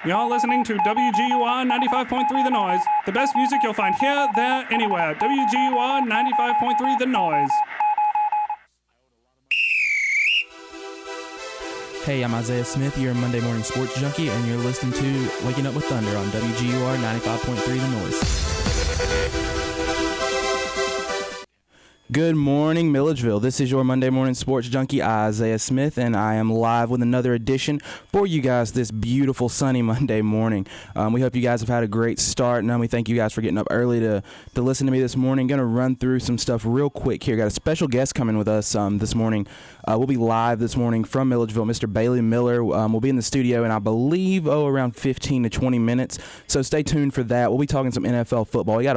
You're listening to WGUR 95.3 The Noise. The best music you'll find here, there, anywhere. WGUR 95.3 The Noise. Hey, I'm Isaiah Smith, your Monday Morning Sports Junkie, and you're listening to Waking Up with Thunder on WGUR 95.3 The Noise. Good morning, Milledgeville. This is your Monday Morning Sports Junkie, Isaiah Smith, and I am live with another edition for you guys this beautiful sunny Monday morning. We hope you guys have had a great start, and we thank you guys for getting up early to listen to me this morning. Going to run through some stuff real quick here. Got a special guest coming with us this morning. We'll be live this morning from Milledgeville. Mr. Bailey Miller will be in the studio in, I believe, around 15 to 20 minutes. So stay tuned for that. We'll be talking some NFL football. We got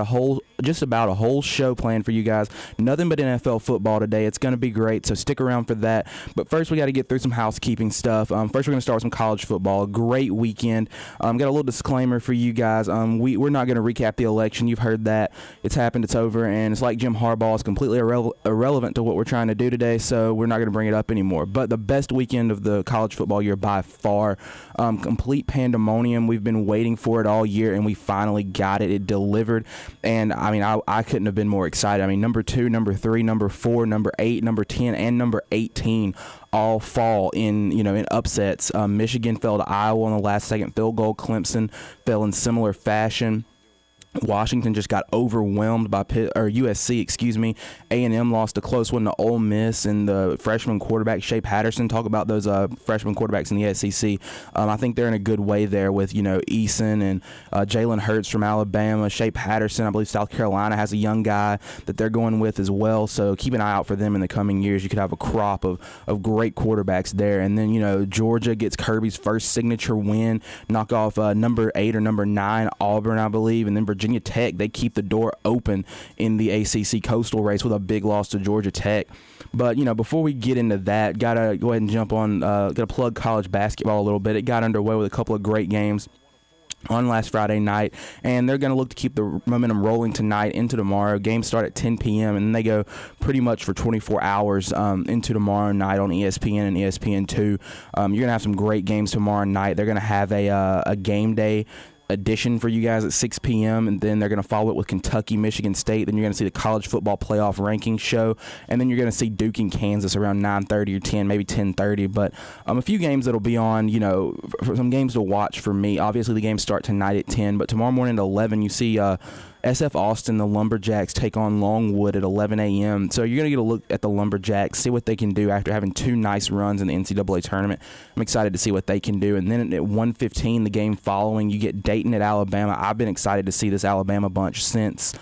just about a whole show planned for you guys. Nothing but NFL football today. It's going to be great, so stick around for that. But first, we got to get through some housekeeping stuff. First, we're going to start with some college football. A great weekend. Got a little disclaimer for you guys. We're not going to recap the election. You've heard that. It's happened. It's over. And it's like Jim Harbaugh is completely irrelevant to what we're trying to do today, so we're not going to bring it up anymore. But the best weekend of the college football year by far. Complete pandemonium. We've been waiting for it all year, and we finally got it. It delivered. And, I couldn't have been more excited. Number 2, number 3, number 4, number 8, number 10, and number 18 all fall in upsets. Michigan fell to Iowa on the last second field goal. Clemson fell in similar fashion. Washington just got overwhelmed by USC. A&M lost a close one to Ole Miss, and the freshman quarterback Shea Patterson. Talk about those freshman quarterbacks in the SEC. I think they're in a good way there with Eason and Jalen Hurts from Alabama. Shea Patterson, I believe South Carolina has a young guy that they're going with as well. So keep an eye out for them in the coming years. You could have a crop of great quarterbacks there. And then Georgia gets Kirby's first signature win, knock off number 8 or number 9 Auburn, I believe, and then Virginia Tech, they keep the door open in the ACC Coastal race with a big loss to Georgia Tech. But, before we get into that, got to go ahead and jump on, got to plug college basketball a little bit. It got underway with a couple of great games on last Friday night, and they're going to look to keep the momentum rolling tonight into tomorrow. Games start at 10 p.m., and then they go pretty much for 24 hours into tomorrow night on ESPN and ESPN2. You're going to have some great games tomorrow night. They're going to have a game day edition for you guys at 6 p.m. and then they're going to follow it with Kentucky, Michigan State. Then you're going to see the college football playoff ranking show, and then you're going to see Duke and Kansas around 9:30 or 10, maybe 10:30. But a few games that'll be on, for some games to watch for me. Obviously, the games start tonight at 10, but tomorrow morning at 11, you see SF Austin, the Lumberjacks, take on Longwood at 11 a.m. So you're going to get a look at the Lumberjacks, see what they can do after having 2 nice runs in the NCAA tournament. I'm excited to see what they can do. And then at 1:15, the game following, you get Dayton at Alabama. I've been excited to see this Alabama bunch since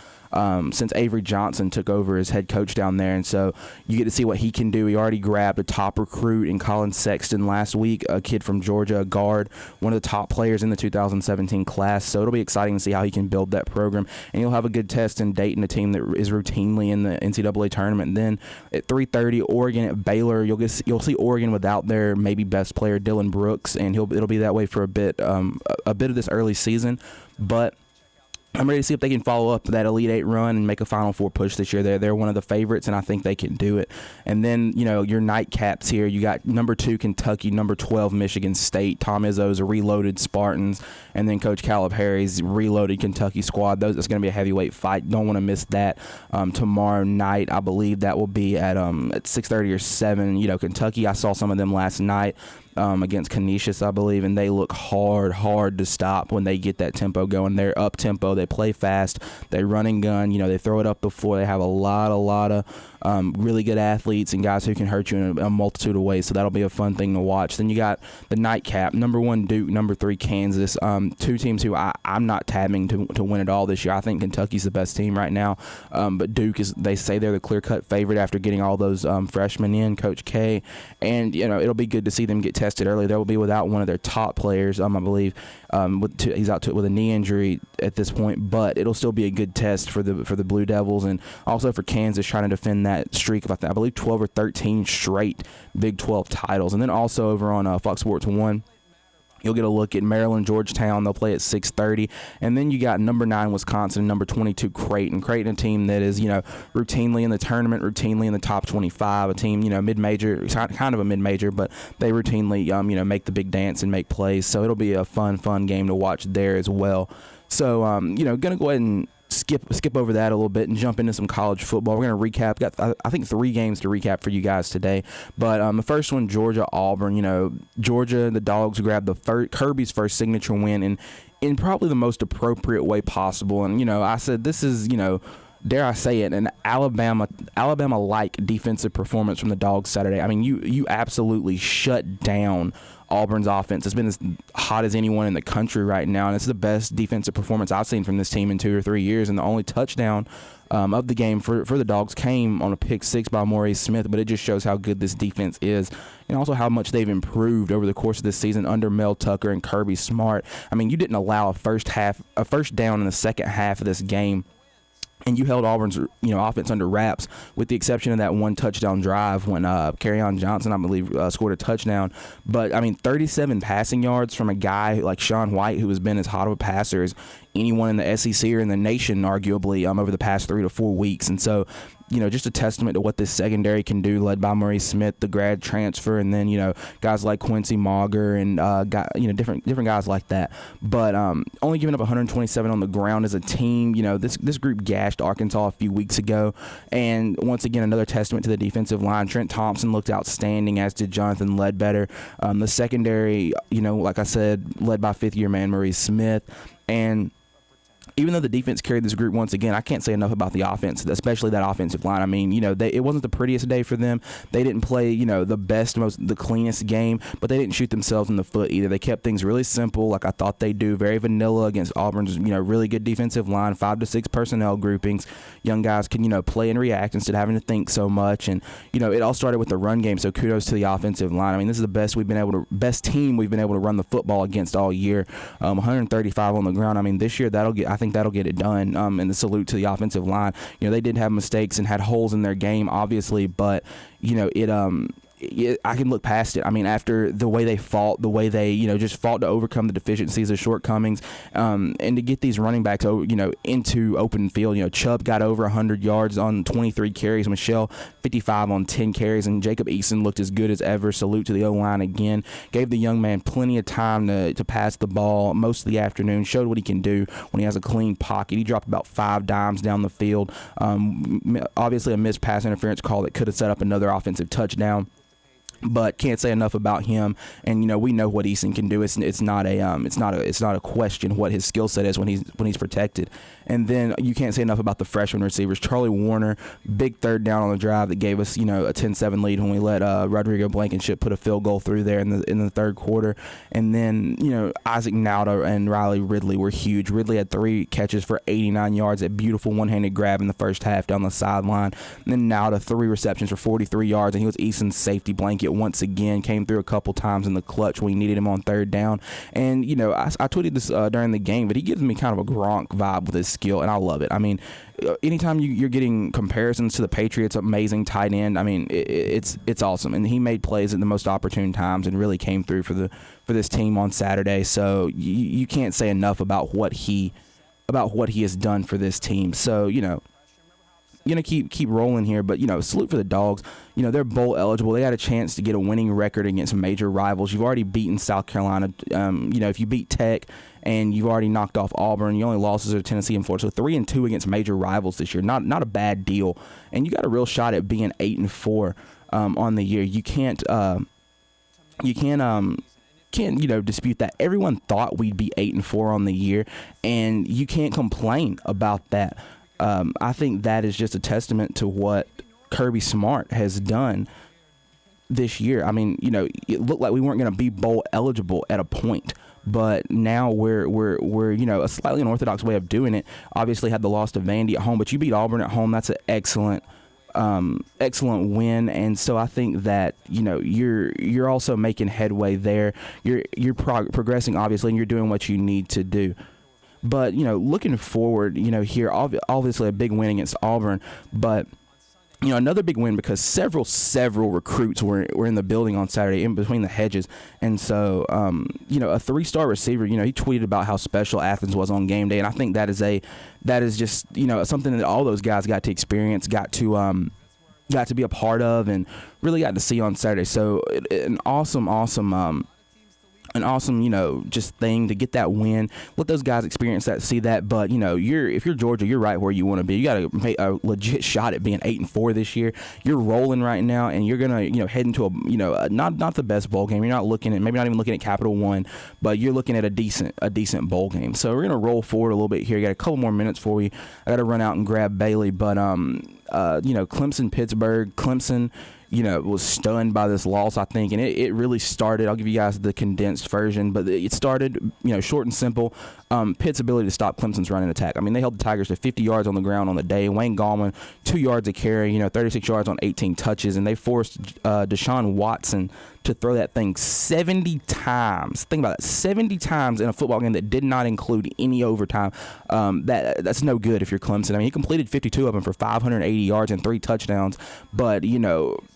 Avery Johnson took over as head coach down there, and so you get to see what he can do. He already grabbed a top recruit in Colin Sexton last week, a kid from Georgia, a guard, one of the top players in the 2017 class, so it'll be exciting to see how he can build that program, and you'll have a good test in Dayton, a team that is routinely in the NCAA tournament. And then at 3:30, Oregon at Baylor. You'll see Oregon without their maybe best player, Dylan Brooks, and it'll be that way for a bit of this early season, but I'm ready to see if they can follow up that Elite 8 run and make a Final Four push this year. They're one of the favorites, and I think they can do it. And then, your nightcaps here, you got number 2 Kentucky, number 12 Michigan State, Tom Izzo's reloaded Spartans, and then Coach Calipari's reloaded Kentucky squad. That's going to be a heavyweight fight. Don't want to miss that. Tomorrow night, I believe that will be at 6:30 or 7. Kentucky, I saw some of them last night. Against Canisius, I believe, and they look hard to stop when they get that tempo going. They're up tempo, they play fast, they run and gun, they throw it up before. They have a lot of really good athletes and guys who can hurt you in a multitude of ways, so that'll be a fun thing to watch. Then you got the nightcap, number 1 Duke, number 3 Kansas, 2 teams who I'm not tabbing to win it all this year. I think Kentucky's the best team right now, but Duke they say they're the clear-cut favorite after getting all those freshmen in, Coach K, and it'll be good to see them get tested early. They will be without one of their top players, I believe. He's out with a knee injury at this point, but it'll still be a good test for the Blue Devils, and also for Kansas trying to defend that streak of I believe 12 or 13 straight Big 12 titles. And then also over on Fox Sports 1, You'll get a look at Maryland, Georgetown. They'll play at 6:30, and then you got number 9 Wisconsin, number 22 Creighton. Creighton, a team that is routinely in the tournament, routinely in the top 25. A team mid-major, kind of a mid-major, but they routinely make the big dance and make plays. So it'll be a fun game to watch there as well. So gonna go ahead and skip over that a little bit and jump into some college football. We're going to recap. Got I think 3 games to recap for you guys today. But the first one, Georgia-Auburn. Georgia, the Dogs grabbed Kirby's first signature win in probably the most appropriate way possible. And I said this is dare I say it, an Alabama-like defensive performance from the Dogs Saturday. I mean, you absolutely shut down Auburn's offense. It's been as hot as anyone in the country right now, and it's the best defensive performance I've seen from this team in 2 or 3 years. And the only touchdown of the game for the Dogs came on a pick 6 by Maurice Smith, but it just shows how good this defense is and also how much they've improved over the course of this season under Mel Tucker and Kirby Smart. I mean, you didn't allow a first down in the second half of this game, and you held Auburn's offense under wraps, with the exception of that one touchdown drive when Kerryon Johnson, I believe, scored a touchdown. But, 37 passing yards from a guy like Sean White, who has been as hot of a passer as anyone in the SEC or in the nation, arguably, over the past 3 to 4 weeks. And so, just a testament to what this secondary can do, led by Maurice Smith, the grad transfer, and then, guys like Quincy Mauger and, different guys like that. But only giving up 127 on the ground as a team. This group gashed Arkansas a few weeks ago. And once again, another testament to the defensive line. Trent Thompson looked outstanding, as did Jonathan Ledbetter. The secondary, like I said, led by fifth-year man Maurice Smith. And even though the defense carried this group once again, I can't say enough about the offense, especially that offensive line. I mean, it wasn't the prettiest day for them. They didn't play, the best, the cleanest game, but they didn't shoot themselves in the foot either. They kept things really simple, like I thought they do, very vanilla against Auburn's, really good defensive line, 5 to 6 personnel groupings. Young guys can, play and react instead of having to think so much. And, it all started with the run game, so kudos to the offensive line. I mean, this is the best team we've been able to run the football against all year. 135 on the ground. I mean, this year I think that'll get it done. And the salute to the offensive line. They did have mistakes and had holes in their game, obviously, but I can look past it. I mean, after the way they fought, the way they just fought to overcome the deficiencies, the shortcomings, and to get these running backs into open field. Chubb got over 100 yards on 23 carries, Michelle 55 on 10 carries, and Jacob Eason looked as good as ever. Salute to the O-line again. Gave the young man plenty of time to pass the ball most of the afternoon. Showed what he can do when he has a clean pocket. He dropped about 5 dimes down the field. Obviously a missed pass interference call that could have set up another offensive touchdown. But can't say enough about him, and we know what Eason can do. It's not a question what his skill set is when he's protected. And then you can't say enough about the freshman receivers. Charlie Warner, big third down on the drive that gave us a 10-7 lead when we let Rodrigo Blankenship put a field goal through there in the third quarter. And then Isaac Nauta and Riley Ridley were huge. Ridley had 3 catches for 89 yards, a beautiful one-handed grab in the first half down the sideline. And then Nauta 3 receptions for 43 yards, and he was Eason's safety blanket once again. Came through a couple times in the clutch when we needed him on third down. And I tweeted this during the game, but he gives me kind of a Gronk vibe with his skill, and I love it. I mean, anytime you're getting comparisons to the Patriots' amazing tight end, I mean, it's awesome. And he made plays at the most opportune times and really came through for this team on Saturday. So you can't say enough about what he has done for this team. So gonna keep rolling here, but salute for the Dogs. They're bowl eligible. They had a chance to get a winning record against major rivals. You've already beaten South Carolina. If you beat Tech and you've already knocked off Auburn, your only losses are Tennessee and Florida. So 3-2 against major rivals this year. Not a bad deal. And you got a real shot at being 8-4 on the year. You can't dispute that. Everyone thought we'd be 8-4 on the year, and you can't complain about that. I think that is just a testament to what Kirby Smart has done this year. I mean, it looked like we weren't going to be bowl eligible at a point, but now we're a slightly unorthodox way of doing it. Obviously had the loss to Vandy at home, but you beat Auburn at home. That's an excellent win, and so I think that you're also making headway there. You're progressing, obviously, and you're doing what you need to do. But looking forward, here obviously a big win against Auburn, but Another big win because several recruits were in the building on Saturday in between the hedges. And so, a 3-star receiver, he tweeted about how special Athens was on game day. And I think that is just, something that all those guys got to experience, got to be a part of, and really got to see on Saturday. So an awesome, just thing to get that win. Let those guys experience that, see that. But if you're Georgia, you're right where you want to be. You got to make a legit shot at being 8-4 this year. You're rolling right now, and you're gonna head into a not the best bowl game. You're not even looking at Capital One, but you're looking at a decent bowl game. So we're gonna roll forward a little bit here. You got a couple more minutes for you. I got to run out and grab Bailey, but Clemson, Pittsburgh, Clemson. Was stunned by this loss, I think, and it really started. I'll give you guys the condensed version, but it started, short and simple. Pitt's ability to stop Clemson's running attack. I mean, they held the Tigers to 50 yards on the ground on the day. Wayne Gallman, 2 yards a carry, 36 yards on 18 touches, and they forced Deshaun Watson to throw that thing 70 times. Think about that, 70 times in a football game that did not include any overtime. That's no good if you're Clemson. I mean, he completed 52 of them for 580 yards and 3 touchdowns, but,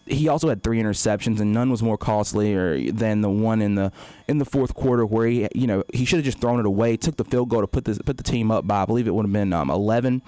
he also had 3 interceptions, and none was more costly than the one in the fourth quarter where he should have just thrown it away, took the field goal to put the team up by, I believe it would have been 11,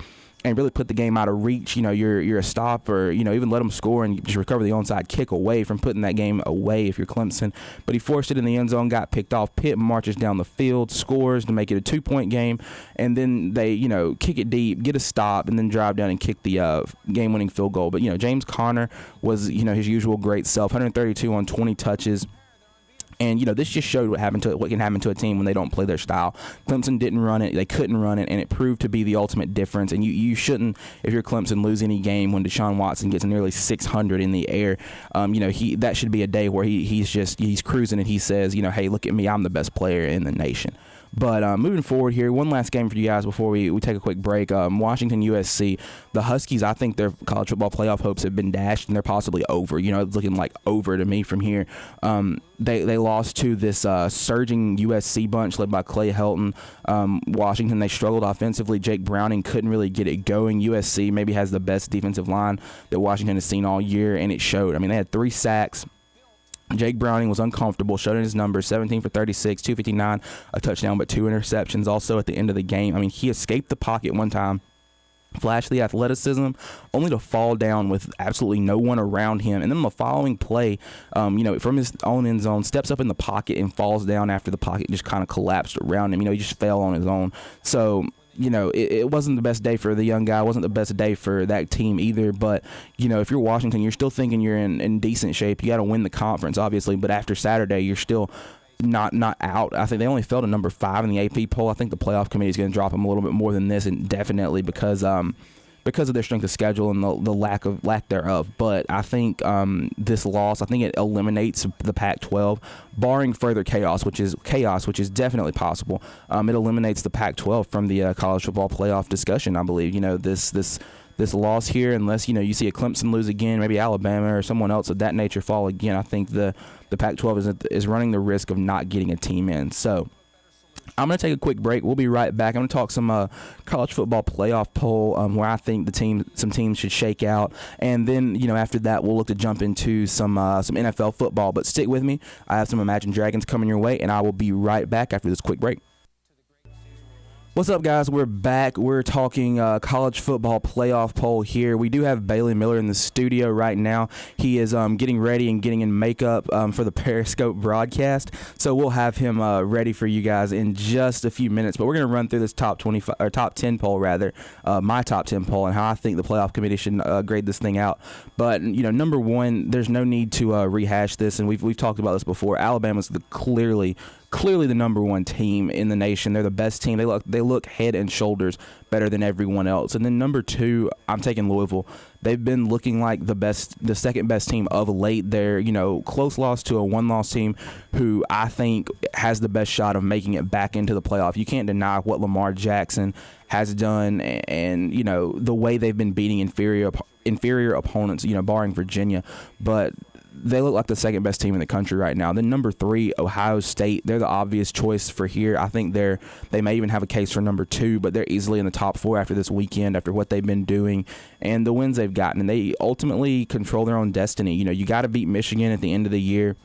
and really put the game out of reach. You're a stop, or even let them score and just recover the onside kick away from putting that game away if you're Clemson. But he forced it in the end zone, got picked off. Pitt marches down the field, scores to make it a 2-point game, and then they kick it deep, get a stop, and then drive down and kick the game-winning field goal. But James Conner was his usual great self, 132 on 20 touches. And, this just showed what can happen to a team when they don't play their style. Clemson didn't run it. They couldn't run it, and it proved to be the ultimate difference. And you shouldn't, if you're Clemson, lose any game when Deshaun Watson gets nearly 600 in the air. That should be a day where he's cruising and he says, hey, look at me, I'm the best player in the nation. But moving forward here, one last game for you guys before we take a quick break. Washington, USC. The Huskies, I think their college football playoff hopes have been dashed, and they're possibly over. It's looking like over to me from here. They lost to this surging USC bunch led by Clay Helton. Washington, they struggled offensively. Jake Browning couldn't really get it going. USC maybe has the best defensive line that Washington has seen all year, and it showed. I mean, they had 3 sacks. Jake Browning was uncomfortable, showed in his numbers, 17 for 36, 259, a touchdown, but 2 interceptions also at the end of the game. I mean, he escaped the pocket one time, flashed the athleticism, only to fall down with absolutely no one around him. And then the following play, from his own end zone, steps up in the pocket and falls down after the pocket just kind of collapsed around him. He just fell on his own. So, it wasn't the best day for the young guy. It wasn't the best day for that team either. But, if you're Washington, you're still thinking you're in decent shape. You got to win the conference, obviously. But after Saturday, you're still not out. I think they only fell to number 5 in the AP poll. I think the playoff committee is going to drop them a little bit more than this, and definitely because of their strength of schedule and the lack thereof. But I think this loss, I think it eliminates the Pac-12, barring further chaos, which is definitely possible. It eliminates the Pac-12 from the college football playoff discussion, I believe. This loss here, unless you see a Clemson lose again, maybe Alabama or someone else of that nature fall again, I think the Pac-12 is running the risk of not getting a team in. So I'm going to take a quick break. We'll be right back. I'm going to talk some college football playoff poll where I think some teams should shake out. And then, after that, we'll look to jump into some NFL football. But stick with me. I have some Imagine Dragons coming your way, and I will be right back after this quick break. What's up, guys? We're back. We're talking college football playoff poll here. We do have Bailey Miller in the studio right now. He is getting ready and getting in makeup for the Periscope broadcast. So we'll have him ready for you guys in just a few minutes. But we're going to run through this top 10 poll, my top 10 poll, and how I think the playoff committee should grade this thing out. But number one, there's no need to rehash this, and we've talked about this before. Alabama's clearly the number 1 team in the nation. They're the best team. They look head and shoulders better than everyone else. And then number 2, I'm taking Louisville. They've been looking like the second best team of late. They're, close loss to a 1-loss team who I think has the best shot of making it back into the playoff. You can't deny what Lamar Jackson has done and the way they've been beating inferior opponents, barring Virginia. But they look like the second best team in the country right now. Then number 3, Ohio State. They're the obvious choice for here. I think they may even have a case for number 2, but they're easily in the top 4 after this weekend, after what they've been doing and the wins they've gotten. And they ultimately control their own destiny. You got to beat Michigan at the end of the year.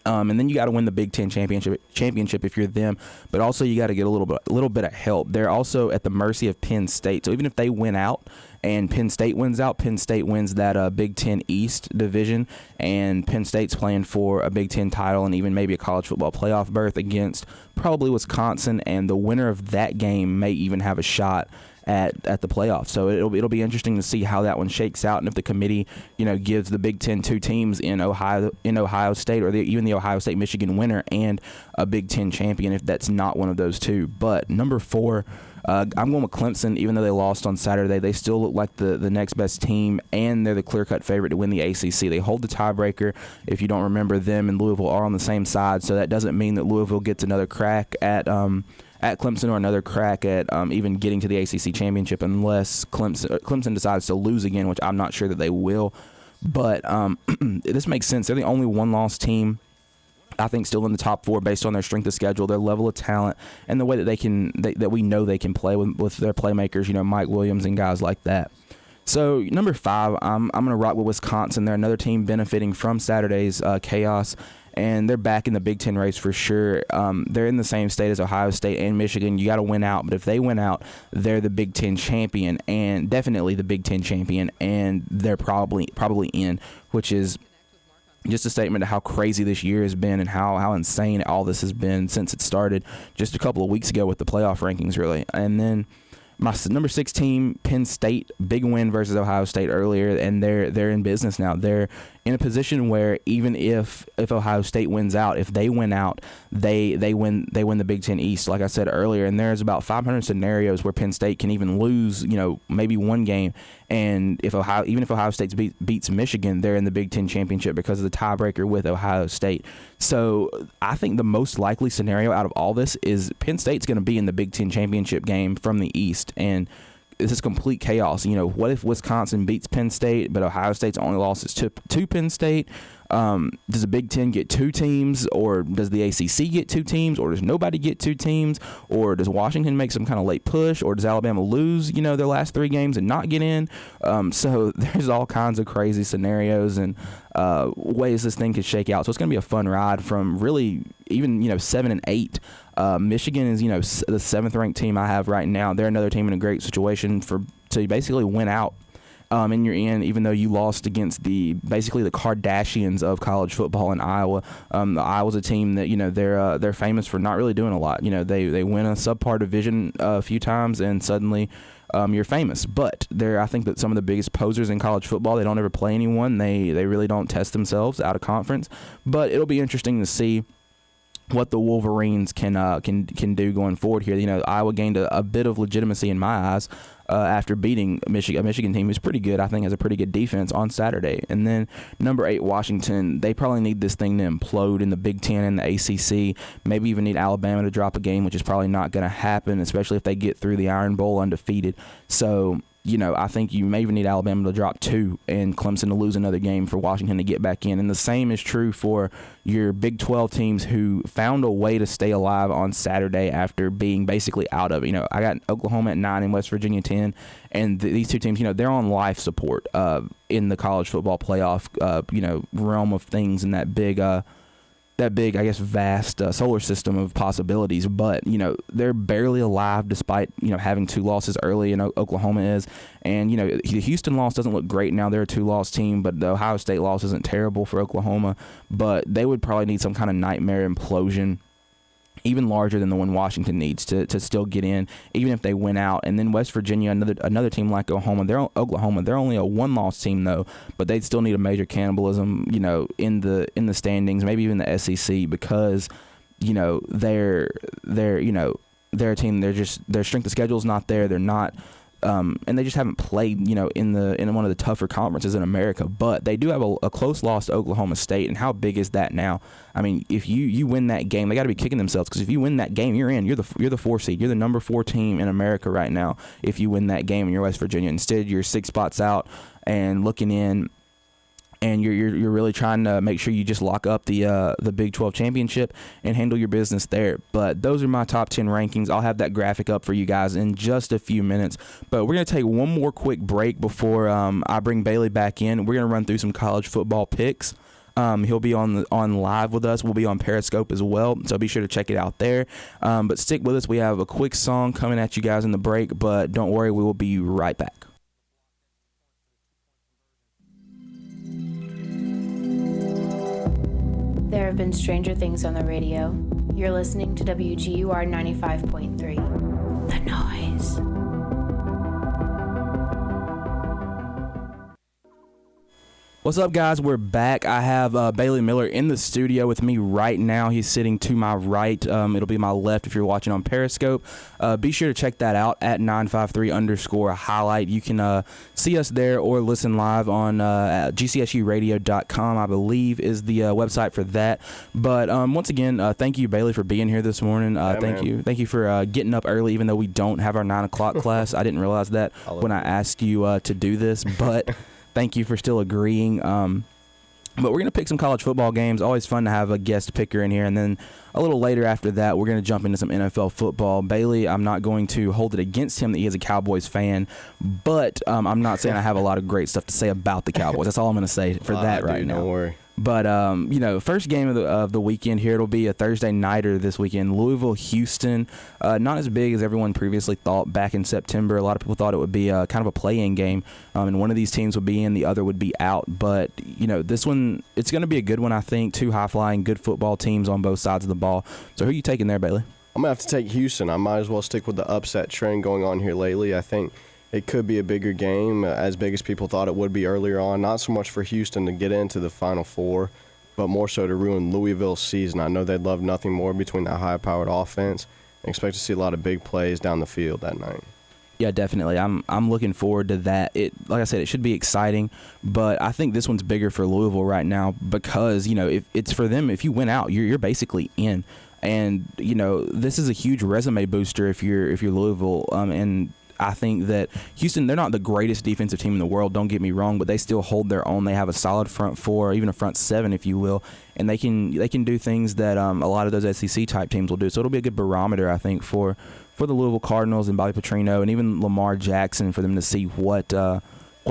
And then you got to win the Big Ten championship if you're them, but also you got to get a little bit of help. They're also at the mercy of Penn State. So even if they win out and Penn State wins out, Penn State wins that Big Ten East division, and Penn State's playing for a Big Ten title and even maybe a college football playoff berth against probably Wisconsin, and the winner of that game may even have a shot at the playoffs. So it'll be interesting to see how that one shakes out, and if the committee gives the Big Ten 2 teams in Ohio State, or even the Ohio State Michigan winner and a Big Ten champion, if that's not one of those 2. But number 4, I'm going with Clemson. Even though they lost on Saturday, they still look like the next best team, and they're the clear-cut favorite to win the ACC. They hold the tiebreaker. If you don't remember, them and Louisville are on the same side, so that doesn't mean that Louisville gets another crack at Clemson, or another crack at even getting to the ACC championship, unless Clemson decides to lose again, which I'm not sure that they will. But this makes sense. They're the only one-loss team, I think, still in the top 4 based on their strength of schedule, their level of talent, and the way that that we know they can play with their playmakers, Mike Williams and guys like that. So number 5, I'm going to rock with Wisconsin. They're another team benefiting from Saturday's chaos, and they're back in the Big Ten race for sure. They're in the same state as Ohio State and Michigan. You got to win out, but if they win out, they're the Big Ten champion, and definitely the Big Ten champion, and they're probably in, which is just a statement of how crazy this year has been and how insane all this has been since it started just a couple of weeks ago with the playoff rankings, really. And then my number 6 team, Penn State, big win versus Ohio State earlier, and they're in business now. They're in a position where even if Ohio State wins out, if they win out, they win the Big Ten East, like I said earlier. And there's about 500 scenarios where Penn State can even lose, maybe one game. And if Ohio State beats Michigan, they're in the Big Ten championship because of the tiebreaker with Ohio State. So I think the most likely scenario out of all this is Penn State's going to be in the Big Ten championship game from the East, and this is complete chaos. What if Wisconsin beats Penn State, but Ohio State's only loss is to Penn State? Does the Big Ten get 2 teams, or does the ACC get 2 teams, or does nobody get 2 teams, or does Washington make some kind of late push, or does Alabama lose, their last 3 games and not get in? So there's all kinds of crazy scenarios and ways this thing could shake out. So it's going to be a fun ride from really even 7 and 8. Michigan is the 7th ranked team I have right now. They're another team in a great situation to basically win out. And you're in, even though you lost against basically the Kardashians of college football in Iowa. Iowa's a team that they're famous for not really doing a lot. They win a subpar division a few times, and suddenly you're famous. But I think that some of the biggest posers in college football, they don't ever play anyone. They really don't test themselves out of conference. But it'll be interesting to see what the Wolverines can do going forward here. Iowa gained a bit of legitimacy in my eyes after beating a Michigan team who's pretty good. I think has a pretty good defense on Saturday. And then number 8, Washington. They probably need this thing to implode in the Big Ten and the ACC. Maybe even need Alabama to drop a game, which is probably not going to happen, especially if they get through the Iron Bowl undefeated. So I think you may even need Alabama to drop 2 and Clemson to lose another game for Washington to get back in. And the same is true for your Big 12 teams who found a way to stay alive on Saturday after being basically out of it. I got Oklahoma at 9 and West Virginia 10. And these 2 teams, they're on life support in the college football playoff, realm of things in that big, I guess, vast solar system of possibilities. But, they're barely alive despite, having 2 losses early, Oklahoma is. And, the Houston loss doesn't look great now. They're a 2-loss team, but the Ohio State loss isn't terrible for Oklahoma. But they would probably need some kind of nightmare implosion, even larger than the one Washington needs to still get in, even if they win out. And then West Virginia, another team like Oklahoma, they're only a 1-loss team though, but they'd still need a major cannibalism, in the standings, maybe even the SEC, because they're a team. Their strength of schedule is not there. They're not. And they just haven't played, in one of the tougher conferences in America. But they do have a close loss to Oklahoma State, and how big is that now? I mean, if you win that game, they got to be kicking themselves, because if you win that game, you're in. You're the 4 seed. You're the number 4 team in America right now. If you win that game and you're West Virginia, instead you're 6 spots out and looking in. and you're really trying to make sure you just lock up the Big 12 championship and handle your business there. But those are my top 10 rankings. I'll have that graphic up for you guys in just a few minutes. But we're going to take one more quick break before I bring Bailey back in. We're going to run through some college football picks. He'll be on live with us. We'll be on Periscope as well, so be sure to check it out there. But stick with us. We have a quick song coming at you guys in the break, but don't worry, we will be right back. There have been stranger things on the radio. You're listening to WGUR 95.3. The Noise. What's up, guys? We're back. I have Bailey Miller in the studio with me right now. He's sitting to my right. It'll be my left if you're watching on Periscope. Be sure to check that out at 953_highlight. You can see us there or listen live on gcsuradio.com, I believe, is the website for that. But once again, thank you, Bailey, for being here this morning. Thank you for getting up early, even though we don't have our 9 o'clock class. I didn't realize that when I asked you to do this, but thank you for still agreeing. But we're going to pick some college football games. Always fun to have a guest picker in here. And then a little later after that, we're going to jump into some NFL football. Bailey, I'm not going to hold it against him that he is a Cowboys fan, but I'm not saying I have a lot of great stuff to say about the Cowboys. That's all I'm going to say for that right now. Don't worry. But, first game of the weekend here, it'll be a Thursday nighter this weekend. Louisville, Houston, not as big as everyone previously thought back in September. A lot of people thought it would be kind of a play-in game, and one of these teams would be in, the other would be out. But, this one, it's going to be a good one, I think. 2 high-flying, good football teams on both sides of the ball. So who are you taking there, Bailey? I'm going to have to take Houston. I might as well stick with the upset trend going on here lately. I think it could be a bigger game, as big as people thought it would be earlier on. Not so much for Houston to get into the Final Four, but more so to ruin Louisville's season. I know they'd love nothing more between that high-powered offense and expect to see a lot of big plays down the field that night. Yeah, definitely. I'm looking forward to that. Like I said, it should be exciting, but I think this one's bigger for Louisville right now because, if it's for them, if you win out, you're basically in. And, this is a huge resume booster if you're Louisville, and I think that Houston, they're not the greatest defensive team in the world, don't get me wrong, but they still hold their own. They have a solid front 4, even a front 7, if you will, and they can do things that a lot of those SEC-type teams will do. So it'll be a good barometer, I think, for the Louisville Cardinals and Bobby Petrino and even Lamar Jackson for them to see what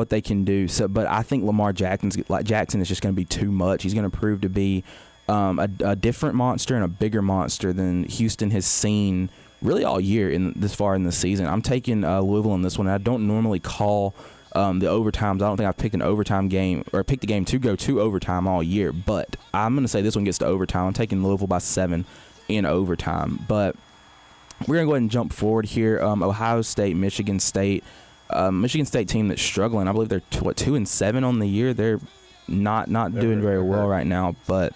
they can do. So, but I think Lamar Jackson is just going to be too much. He's going to prove to be a different monster and a bigger monster than Houston has seen really all year this far in the season. I'm taking Louisville in this one. I don't normally call the overtimes. I don't think I've picked an overtime game or picked a game to go to overtime all year, but I'm going to say this one gets to overtime. I'm taking Louisville by 7 in overtime. But we're going to go ahead and jump forward here. Ohio State, Michigan State. Michigan State team that's struggling. I believe they're 2-7 on the year. They're not doing very well right now, but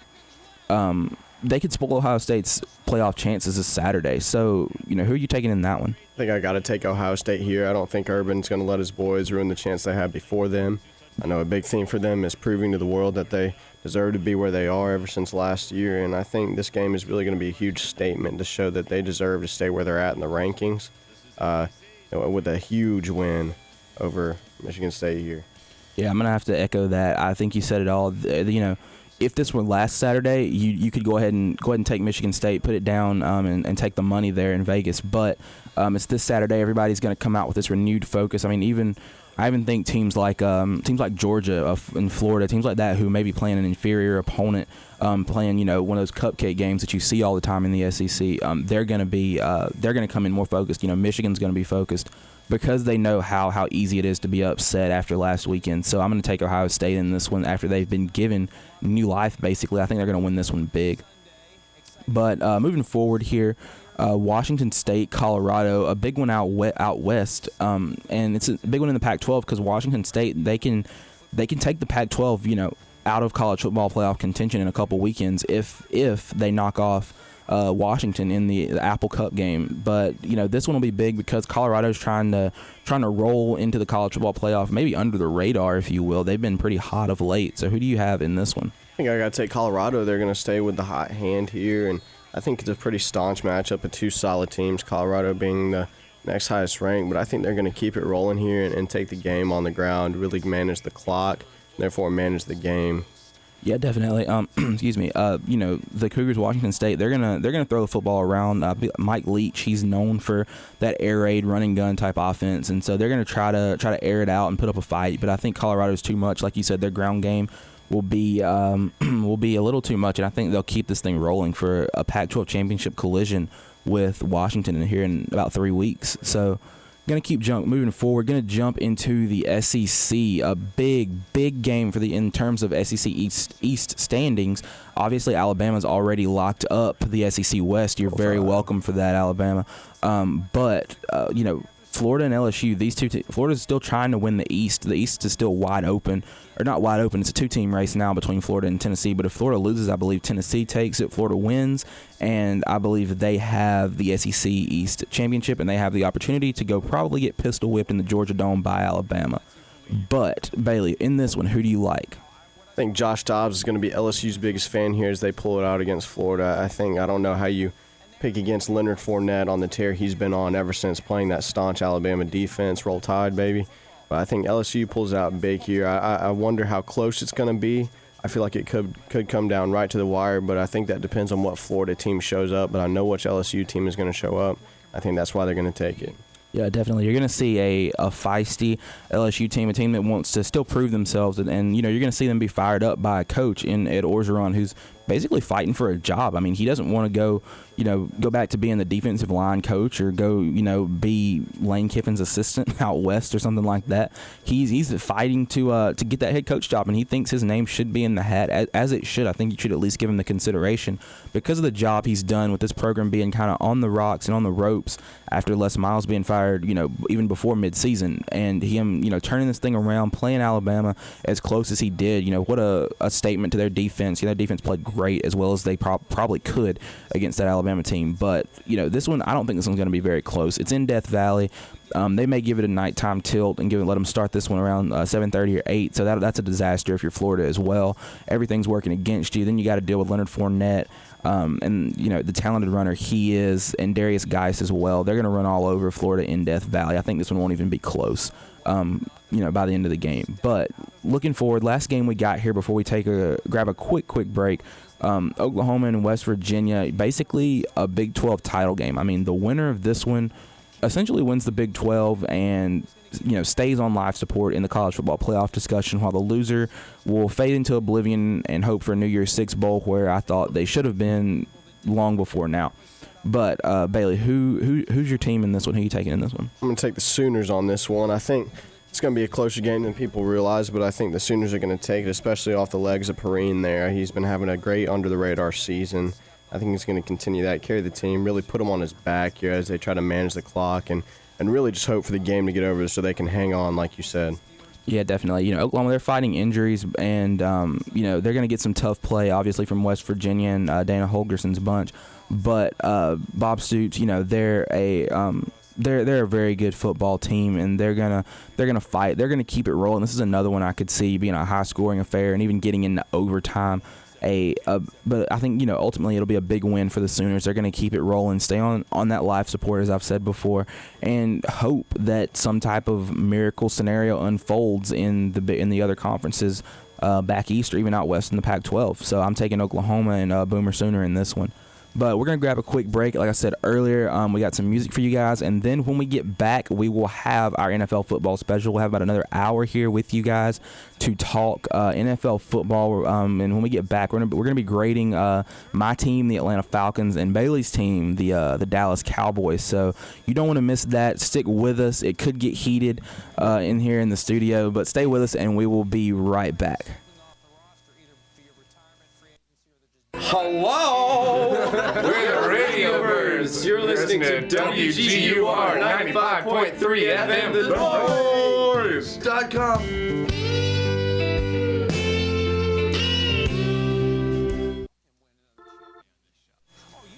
they could spoil Ohio State's playoff chances this Saturday. So, who are you taking in that one? I think I got to take Ohio State here. I don't think Urban's going to let his boys ruin the chance they had before them. I know a big theme for them is proving to the world that they deserve to be where they are ever since last year, and I think this game is really going to be a huge statement to show that they deserve to stay where they're at in the rankings with a huge win over Michigan State here. Yeah, I'm going to have to echo that. I think you said it all. If this were last Saturday, you could go ahead and take Michigan State, put it down, and take the money there in Vegas. But it's this Saturday. Everybody's going to come out with this renewed focus. I mean, I even think teams like Georgia in Florida, teams like that who may be playing an inferior opponent, playing one of those cupcake games that you see all the time in the SEC. They're going to come in more focused. Michigan's going to be focused because they know how easy it is to be upset after last weekend. So I'm going to take Ohio State in this one after they've been given new life, basically. I think they're going to win this one big. But moving forward here, Washington State, Colorado, a big one out west, and it's a big one in the Pac-12 because Washington State, they can take the Pac-12, out of college football playoff contention in a couple weekends if they knock off Washington in the Apple Cup game. But this one will be big because Colorado's trying to roll into the college football playoff, maybe under the radar, if you will. They've been pretty hot of late. So who do you have in this one? I think I got to take Colorado. They're going to stay with the hot hand here, and I think it's a pretty staunch matchup of 2 solid teams, Colorado being the next highest ranked, but I think they're going to keep it rolling here and take the game on the ground, really manage the clock, therefore manage the game. Yeah, definitely. Excuse me. The Cougars, Washington State, they're gonna throw the football around. Mike Leach, he's known for that air raid, running gun type offense, and so they're gonna try to air it out and put up a fight. But I think Colorado's too much. Like you said, their ground game will be a little too much, and I think they'll keep this thing rolling for a Pac-12 championship collision with Washington here in about 3 weeks. So. Going to keep moving forward. Going to jump into the SEC, a big game in terms of SEC East standings. Obviously, Alabama's already locked up the SEC West. You're very welcome for that, Alabama. But Florida and LSU, these two Florida's still trying to win the East. The East is still wide open, or not wide open. It's a 2-team race now between Florida and Tennessee. But if Florida loses, I believe Tennessee takes it. Florida wins, and I believe they have the SEC East championship, and they have the opportunity to go probably get pistol whipped in the Georgia Dome by Alabama. But Bailey, in this one, who do you like? I think Josh Dobbs is going to be LSU's biggest fan here as they pull it out against Florida. I don't know how you pick against Leonard Fournette on the tear he's been on ever since playing that staunch Alabama defense. Roll Tide, baby. But I think LSU pulls out big here. I wonder how close it's going to be. I feel like it could come down right to the wire, but I think that depends on what Florida team shows up. But I know which LSU team is going to show up. I think that's why they're going to take it. Yeah, definitely. You're going to see a feisty LSU team, a team that wants to still prove themselves, and you're going to see them be fired up by a coach in Ed Orgeron, who's basically fighting for a job. I mean, he doesn't want to go back to being the defensive line coach or go, be Lane Kiffin's assistant out west or something like that. He's fighting to get that head coach job, and he thinks his name should be in the hat, as it should. I think you should at least give him the consideration because of the job he's done with this program being kind of on the rocks and on the ropes after Les Miles being fired, even before midseason, and him, turning this thing around, playing Alabama as close as he did. What a statement to their defense. Their defense played great as well as they probably could against that Alabama team. But, this one, I don't think this one's going to be very close. It's in Death Valley. They may give it a nighttime tilt and let them start this one around 7:30 or 8. So that's a disaster if you're Florida as well. Everything's working against you. Then you got to deal with Leonard Fournette. And the talented runner he is, and Darius Geis as well. They're going to run all over Florida in Death Valley. I think this one won't even be close, by the end of the game. But looking forward, last game we got here before we grab a quick break, Oklahoma and West Virginia, basically a Big 12 title game. I mean, the winner of this one essentially wins the Big 12 and stays on life support in the college football playoff discussion, while the loser will fade into oblivion and hope for a New Year's Six bowl, where I thought they should have been long before now. But Bailey, who's your team in this one? Who are you taking in this one? I'm going to take the Sooners on this one. I think it's going to be a closer game than people realize, but I think the Sooners are going to take it, especially off the legs of Perrine there. He's been having a great under-the-radar season. I think he's going to continue that, carry the team, really put him on his back here as they try to manage the clock and really just hope for the game to get over so they can hang on, like you said. Yeah, definitely. Oklahoma, they're fighting injuries, and, they're going to get some tough play, obviously, from West Virginia and Dana Holgerson's bunch. But Bob Stoops, they're a very good football team, and they're gonna fight. They're gonna keep it rolling. This is another one I could see being a high-scoring affair and even getting into overtime. But I think ultimately it'll be a big win for the Sooners. They're going to keep it rolling, stay on that life support as I've said before, and hope that some type of miracle scenario unfolds in the other conferences back east or even out west in the Pac-12. So I'm taking Oklahoma and Boomer Sooner in this one. But we're going to grab a quick break. Like I said earlier, we got some music for you guys. And then when we get back, we will have our NFL football special. We'll have about another hour here with you guys to talk NFL football. And when we get back, we're gonna be grading my team, the Atlanta Falcons, and Bailey's team, the Dallas Cowboys. So you don't want to miss that. Stick with us. It could get heated in here in the studio. But stay with us, and we will be right back. Hello! We're the Radio Birds. You're listening to WGUR 95.3 FM, The Noise.com.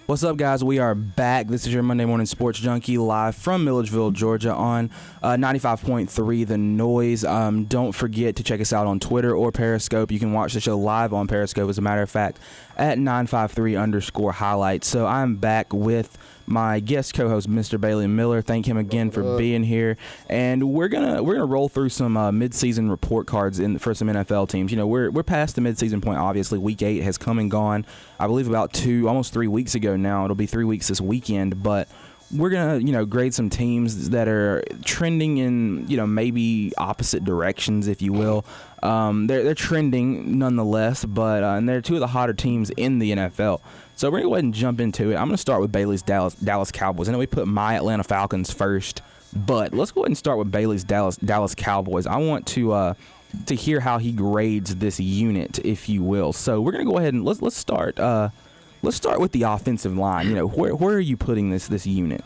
What's up, guys? We are back. This is your Monday Morning Sports Junkie live from Milledgeville, Georgia on 95.3 The Noise. Don't forget to check us out on Twitter or Periscope. You can watch the show live on Periscope, as a matter of fact, at 953_highlights. So I'm back with my guest co-host, Mr. Bailey Miller. Thank him again for being here. And we're gonna roll through some midseason report cards for some NFL teams. You know, we're past the midseason point. Obviously, Week 8 has come and gone. I believe about almost 3 weeks ago now. It'll be 3 weeks this weekend, but we're gonna grade some teams that are trending in maybe opposite directions, if you will. They're trending nonetheless, but and they're two of the hotter teams in the NFL. So we're gonna go ahead and jump into it. I'm gonna start with Bailey's Dallas Cowboys. I know we put my Atlanta Falcons first, but let's go ahead and start with Bailey's Dallas Cowboys. I want to hear how he grades this unit, if you will. So we're gonna go ahead and let's start. Let's start with the offensive line. Where are you putting this unit?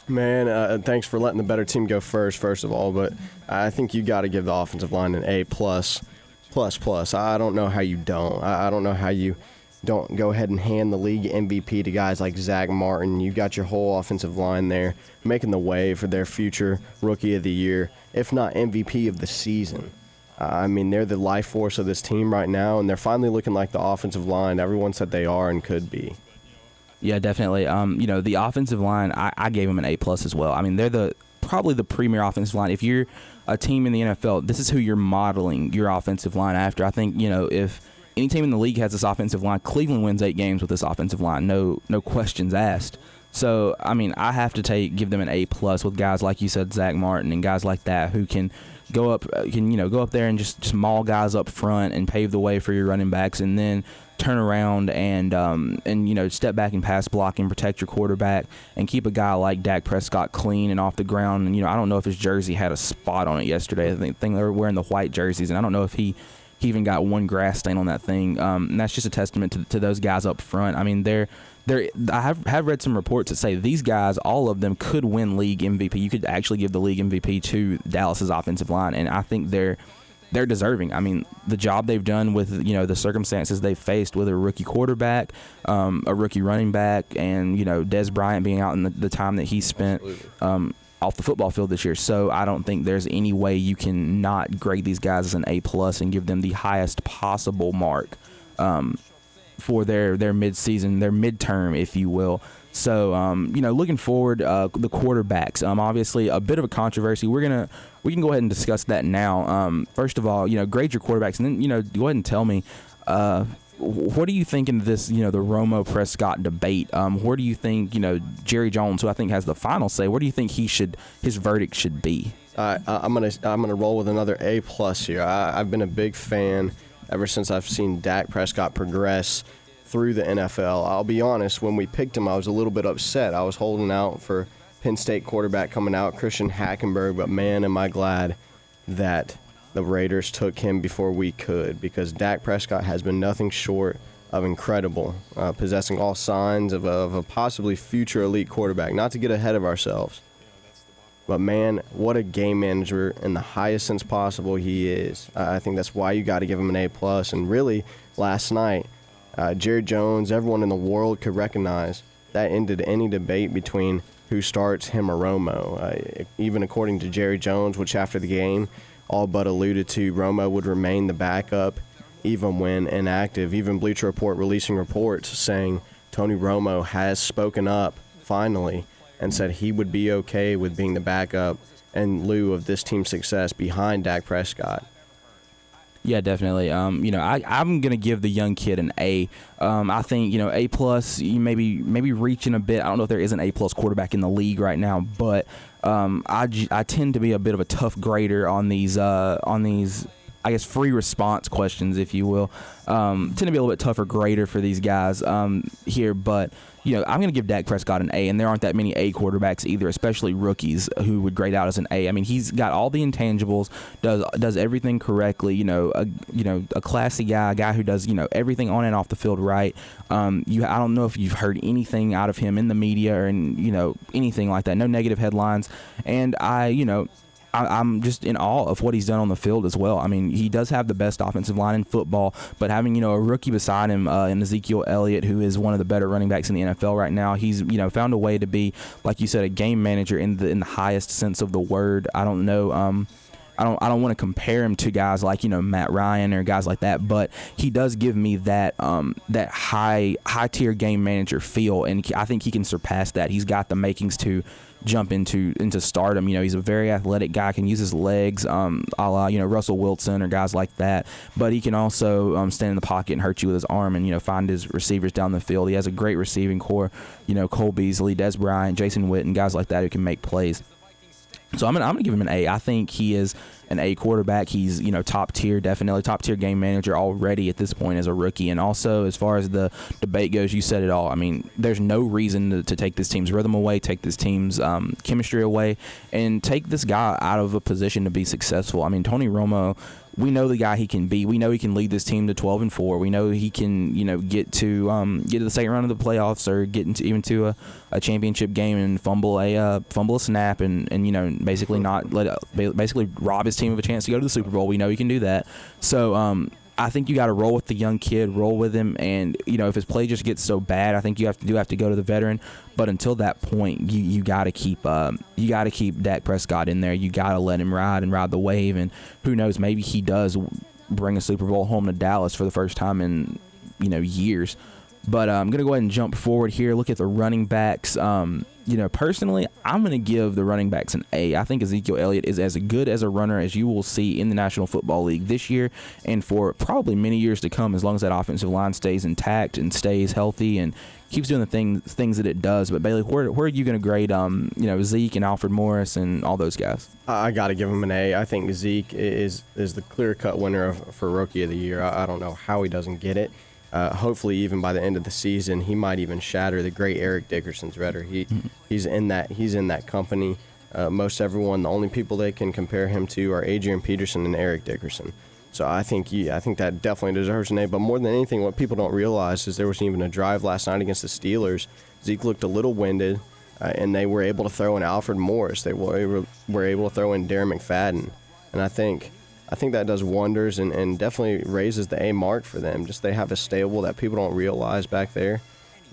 Man, thanks for letting the better team go first of all. But I think you got to give the offensive line an A++++. I don't know how you don't. I don't know how you don't go ahead and hand the league MVP to guys like Zach Martin. You've got your whole offensive line there making the way for their future Rookie of the Year, if not MVP of the season. I mean, they're the life force of this team right now, and they're finally looking like the offensive line everyone said they are and could be. Yeah, definitely. The offensive line, I gave them an A+ as well. I mean, they're probably the premier offensive line. If you're a team in the NFL, this is who you're modeling your offensive line after. I think, if any team in the league has this offensive line, Cleveland wins 8 games with this offensive line. No questions asked. So, I mean, I have to give them an A+ with guys like you said, Zach Martin, and guys like that who can go up there and just maul guys up front and pave the way for your running backs, and then turn around and step back and pass block and protect your quarterback and keep a guy like Dak Prescott clean and off the ground. And I don't know if his jersey had a spot on it yesterday. I think they were wearing the white jerseys, and I don't know if he even got one grass stain on that thing. And that's just a testament to those guys up front. I mean, I have read some reports that say these guys, all of them, could win league MVP. You could actually give the league MVP to Dallas's offensive line, and I think they're deserving. I mean, the job they've done with the circumstances they've faced with a rookie quarterback, a rookie running back, and Dez Bryant being out in the time that he spent off the football field this year. So I don't think there's any way you can not grade these guys as an A+ and give them the highest possible mark for their midseason, their midterm, if you will. So, looking forward, the quarterbacks, obviously a bit of a controversy. We can go ahead and discuss that now. First of all, grade your quarterbacks, and then, go ahead and tell me, what do you think in this, the Romo Prescott debate? Where do you think, Jerry Jones, who I think has the final say, where do you think his verdict should be? I'm gonna roll with another A+ here. I've been a big fan ever since I've seen Dak Prescott progress through the NFL. I'll be honest, when we picked him, I was a little bit upset. I was holding out for Penn State quarterback coming out, Christian Hackenberg, but man, am I glad that the Raiders took him before we could, because Dak Prescott has been nothing short of incredible, possessing all signs of a possibly future elite quarterback. Not to get ahead of ourselves, but man, what a game manager in the highest sense possible he is. I think that's why you got to give him an A+. And really, last night, Jerry Jones, everyone in the world could recognize that ended any debate between who starts, him or Romo. Even according to Jerry Jones, which after the game all but alluded to Romo would remain the backup even when inactive. Even Bleacher Report releasing reports saying Tony Romo has spoken up finally and said he would be okay with being the backup in lieu of this team's success behind Dak Prescott. Yeah, definitely. I'm gonna give the young kid an A. I think A+. You maybe reaching a bit. I don't know if there is an A+ quarterback in the league right now, but I tend to be a bit of a tough grader on these I guess free response questions, if you will. Tend to be a little bit tougher grader for these guys here, but I'm going to give Dak Prescott an A, and there aren't that many A quarterbacks either, especially rookies who would grade out as an A. I mean, he's got all the intangibles, does everything correctly. A classy guy, a guy who does everything on and off the field right. I don't know if you've heard anything out of him in the media or in anything like that. No negative headlines, and I'm just in awe of what he's done on the field as well. I mean, he does have the best offensive line in football, but having, a rookie beside him in Ezekiel Elliott, who is one of the better running backs in the NFL right now, he's, found a way to be, like you said, a game manager in the highest sense of the word. I don't know. I don't want to compare him to guys like Matt Ryan or guys like that, but he does give me that that high tier game manager feel, and I think he can surpass that. He's got the makings to jump into stardom. He's a very athletic guy, can use his legs, a la Russell Wilson or guys like that. But he can also stand in the pocket and hurt you with his arm, and find his receivers down the field. He has a great receiving core. Cole Beasley, Des Bryant, Jason Witten, guys like that who can make plays. So I'm gonna give him an A. I think he is an A quarterback. He's top tier, definitely top tier game manager already at this point as a rookie. And also, as far as the debate goes, you said it all. I mean, there's no reason to take this team's rhythm away, take this team's chemistry away, and take this guy out of a position to be successful. I mean, Tony Romo, we know the guy he can be. We know he can lead this team to 12-4. We know he can, get to the second round of the playoffs or get into a championship game and fumble a snap and basically not basically rob his team of a chance to go to the Super Bowl. We know he can do that. So I think you got to roll with the young kid, roll with him, and if his play just gets so bad, I think you have to go to the veteran. But until that point, you got to keep Dak Prescott in there. You got to let him ride the wave, and who knows, maybe he does bring a Super Bowl home to Dallas for the first time in years. But I'm gonna go ahead and jump forward here. Look at the running backs. Personally, I'm gonna give the running backs an A. I think Ezekiel Elliott is as good as a runner as you will see in the National Football League this year and for probably many years to come, as long as that offensive line stays intact and stays healthy and keeps doing the things that it does. But Bailey, where are you gonna grade Zeke and Alfred Morris and all those guys? I got to give him an A. I think Zeke is the clear-cut winner for Rookie of the Year. I don't know how he doesn't get it. Hopefully, even by the end of the season, he might even shatter the great Eric Dickerson's record. He's in that company. Most everyone, the only people they can compare him to are Adrian Peterson and Eric Dickerson. So I think that definitely deserves an A. But more than anything, what people don't realize is there was even a drive last night against the Steelers. Zeke looked a little winded, and they were able to throw in Alfred Morris. They were able to throw in Darren McFadden, and I think that does wonders and definitely raises the A mark for them. Just they have a stable that people don't realize back there.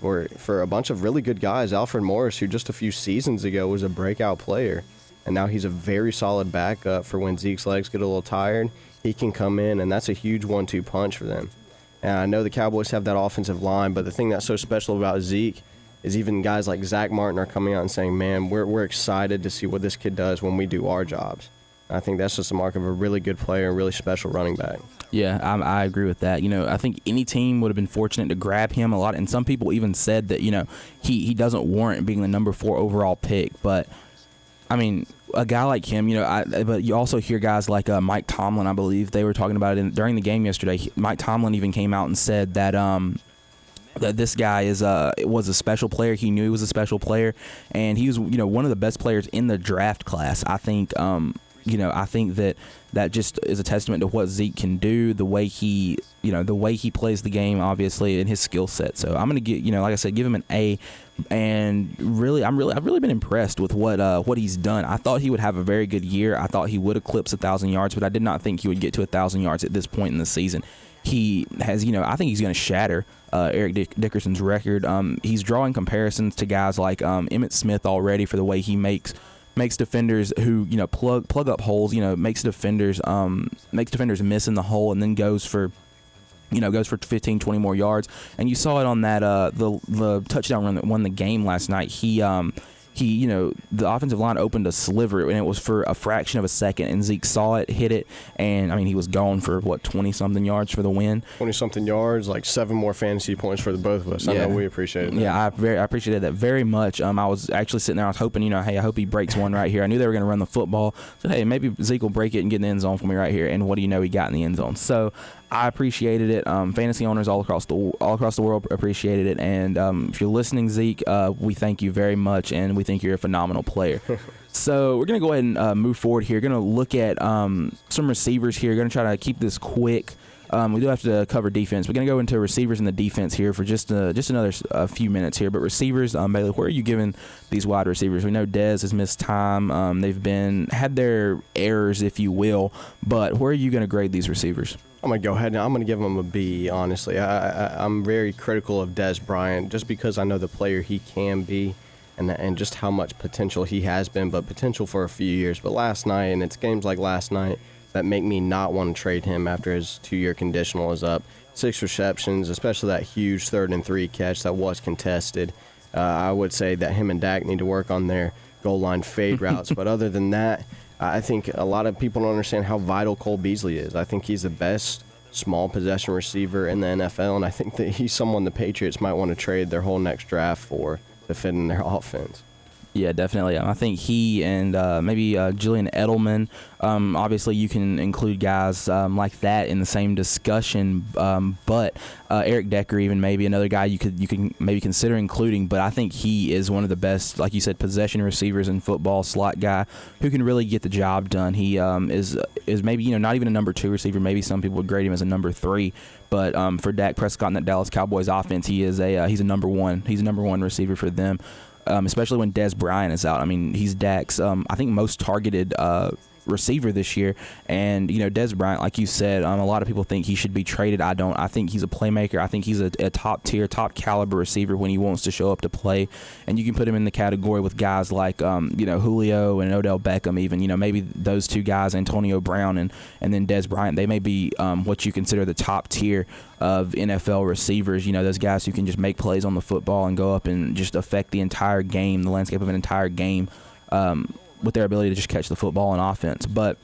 Or for a bunch of really good guys, Alfred Morris, who just a few seasons ago was a breakout player, and now he's a very solid backup for when Zeke's legs get a little tired. He can come in, and that's a huge 1-2 punch for them. And I know the Cowboys have that offensive line, but the thing that's so special about Zeke is even guys like Zach Martin are coming out and saying, man, we're excited to see what this kid does when we do our jobs. I think that's just a mark of a really good player and really special running back. Yeah, I agree with that. I think any team would have been fortunate to grab him a lot, and some people even said that he doesn't warrant being the number 4 overall pick. But I mean, a guy like him, but you also hear guys like Mike Tomlin. I believe they were talking about it during the game yesterday. Mike Tomlin even came out and said that that this guy was a special player. He knew he was a special player, and he was one of the best players in the draft class. I think. I think that just is a testament to what Zeke can do, the way he plays the game, obviously, and his skill set. So I'm gonna give, like I said, give him an A. And really, I've really been impressed with what he's done. I thought he would have a very good year. I thought he would eclipse 1,000 yards, but I did not think he would get to 1,000 yards at this point in the season. He has, I think he's going to shatter Eric Dickerson's record. He's drawing comparisons to guys like Emmitt Smith already for the way he makes defenders who plug up holes, makes defenders miss in the hole, and then goes for 15, 20 more yards. And you saw it on that the touchdown run that won the game last night. The offensive line opened a sliver, and it was for a fraction of a second, and Zeke saw it, hit it, and, he was gone for, 20-something yards for the win. 20-something yards, like 7 more fantasy points for the both of us. I know we appreciated that. Yeah, I appreciated that very much. I was actually sitting there, I was hoping, hey, I hope he breaks one right here. I knew they were going to run the football. So, hey, maybe Zeke will break it and get in the end zone for me right here, and what do you know, he got in the end zone. So I appreciated it. Fantasy owners all across the world appreciated it. And if you're listening, Zeke, we thank you very much, and we think you're a phenomenal player. So we're gonna go ahead and move forward here. Gonna look at some receivers here. Gonna try to keep this quick. We do have to cover defense. We're gonna go into receivers and the defense here for just another few minutes here. But receivers, Bailey, where are you giving these wide receivers? We know Dez has missed time. They've had their errors, if you will. But where are you gonna grade these receivers? I'm going to go ahead and I'm going to give him a B, honestly. I'm very critical of Des Bryant just because I know the player he can be. and just how much potential he has been, but potential for a few years. But last night, and it's games like last night that make me not want to trade him after his 2-year conditional is up. 6 receptions, especially that huge 3rd and 3 catch that was contested. I would say that him and Dak need to work on their goal line fade routes. But other than that, I think a lot of people don't understand how vital Cole Beasley is. I think he's the best small possession receiver in the NFL, and I think that he's someone the Patriots might want to trade their whole next draft for to fit in their offense. Yeah, definitely. I think he and maybe Julian Edelman. Obviously, you can include guys like that in the same discussion. But Eric Decker, even maybe another guy you can maybe consider including. But I think he is one of the best, like you said, possession receivers in football, slot guy who can really get the job done. He is maybe not even a number 2 receiver. Maybe some people would grade him as a number 3. But for Dak Prescott and that Dallas Cowboys offense, he's a number 1. He's a number 1 receiver for them. Especially when Dez Bryant is out. I mean, he's Dak's, I think, most targeted receiver this year. And, Dez Bryant, like you said, a lot of people think he should be traded. I don't. I think he's a playmaker. I think he's a top-tier, top-caliber receiver when he wants to show up to play. And you can put him in the category with guys like, Julio and Odell Beckham even. Maybe those 2 guys, Antonio Brown and then Dez Bryant, they may be what you consider the top tier of NFL receivers, those guys who can just make plays on the football and go up and just affect the entire game, the landscape of an entire game, with their ability to just catch the football on offense. But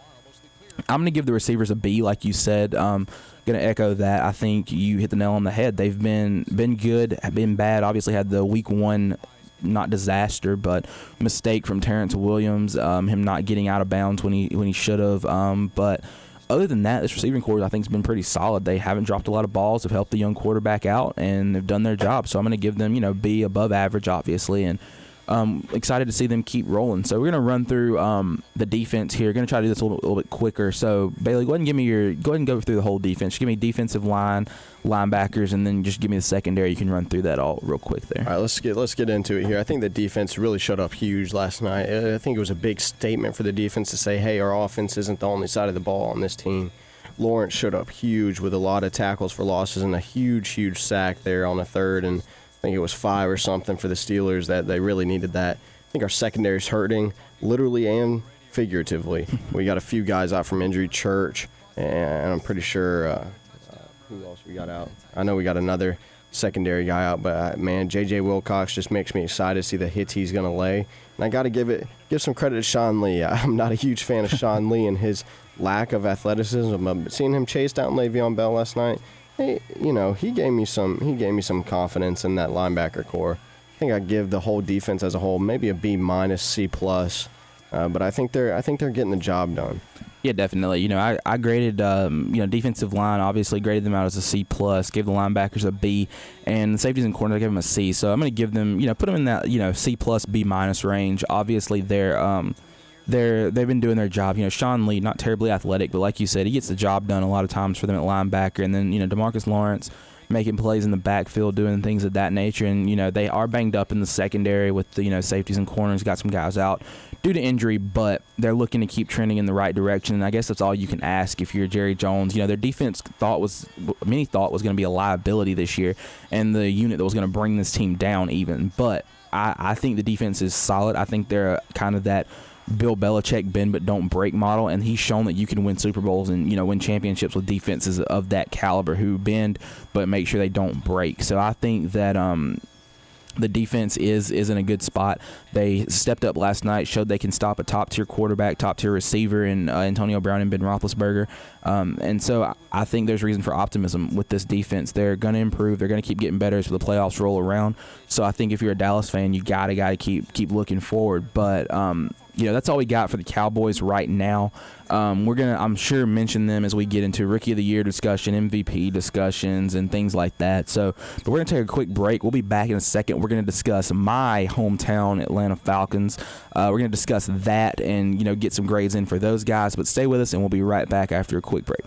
I'm going to give the receivers a B, like you said. Going to echo that. I think you hit the nail on the head. They've been good, been bad. Obviously had the week 1, not disaster, but mistake from Terrence Williams, him not getting out of bounds when he should have. But other than that, this receiving corps I think has been pretty solid. They haven't dropped a lot of balls, have helped the young quarterback out, and they've done their job. So I'm going to give them, B, above average, obviously, and excited to see them keep rolling. So we're going to run through the defense here. Going to try to do this a little bit quicker. So Bailey, go ahead and go through the whole defense. Just give me defensive line, linebackers, and then just give me the secondary. You can run through that all real quick there. All right, let's get into it here. I think the defense really showed up huge last night. I think it was a big statement for the defense to say, hey, our offense isn't the only side of the ball on this team. Lawrence showed up huge with a lot of tackles for losses and a huge sack there on a 3rd, and I think it was 5 or something for the Steelers that they really needed that. I think our secondary's hurting, literally and figuratively. We got a few guys out from injury, Church, and I'm pretty sure who else we got out. I know we got another secondary guy out, but man, J.J. Wilcox just makes me excited to see the hits he's going to lay. And I got to give some credit to Sean Lee. I'm not a huge fan of Sean Lee and his lack of athleticism, but seeing him chase down Le'Veon Bell last night, he gave me some confidence in that linebacker core. I think I'd give the whole defense as a whole maybe a B-, C+, but I think they're getting the job done. Yeah, definitely. I graded, defensive line, obviously graded them out as a C+, gave the linebackers a B, and the safeties and corners, I gave them a C. So I'm going to give them, put them in that, C+, B- range. Obviously, they've been doing their job. Sean Lee, not terribly athletic, but like you said, he gets the job done a lot of times for them at linebacker. And then, DeMarcus Lawrence making plays in the backfield, doing things of that nature. And, they are banged up in the secondary with the, safeties and corners, got some guys out due to injury, but they're looking to keep trending in the right direction. And I guess that's all you can ask if you're Jerry Jones. Their defense many thought was going to be a liability this year and the unit that was going to bring this team down even. But I think the defense is solid. I think they're kind of that Bill Belichick bend but don't break model, and he's shown that you can win Super Bowls and win championships with defenses of that caliber who bend but make sure they don't break. So I think that the defense is in a good spot. They stepped up last night, showed they can stop a top-tier quarterback, top-tier receiver in Antonio Brown and Ben Roethlisberger. And so I think there's reason for optimism with this defense. They're going to improve. They're going to keep getting better as the playoffs roll around. So I think if you're a Dallas fan, you got to keep looking forward. But that's all we got for the Cowboys right now. We're gonna, I'm sure, mention them as we get into Rookie of the Year discussion, MVP discussions, and things like that. But we're gonna take a quick break. We'll be back in a second. We're gonna discuss my hometown Atlanta Falcons. We're gonna discuss that and get some grades in for those guys. But stay with us, and we'll be right back after a quick break.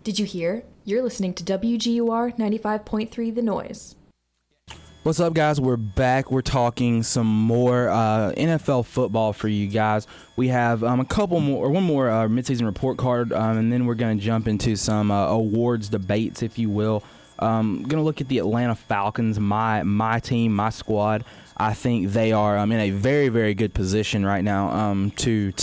Did you hear? You're listening to WGUR 95.3 The Noise. What's up, guys? We're back. We're talking some more NFL football for you guys. We have one more midseason report card, and then we're going to jump into some awards debates, if you will. Gonna look at the Atlanta Falcons, my team, my squad. I think they are in a very, very good position right now to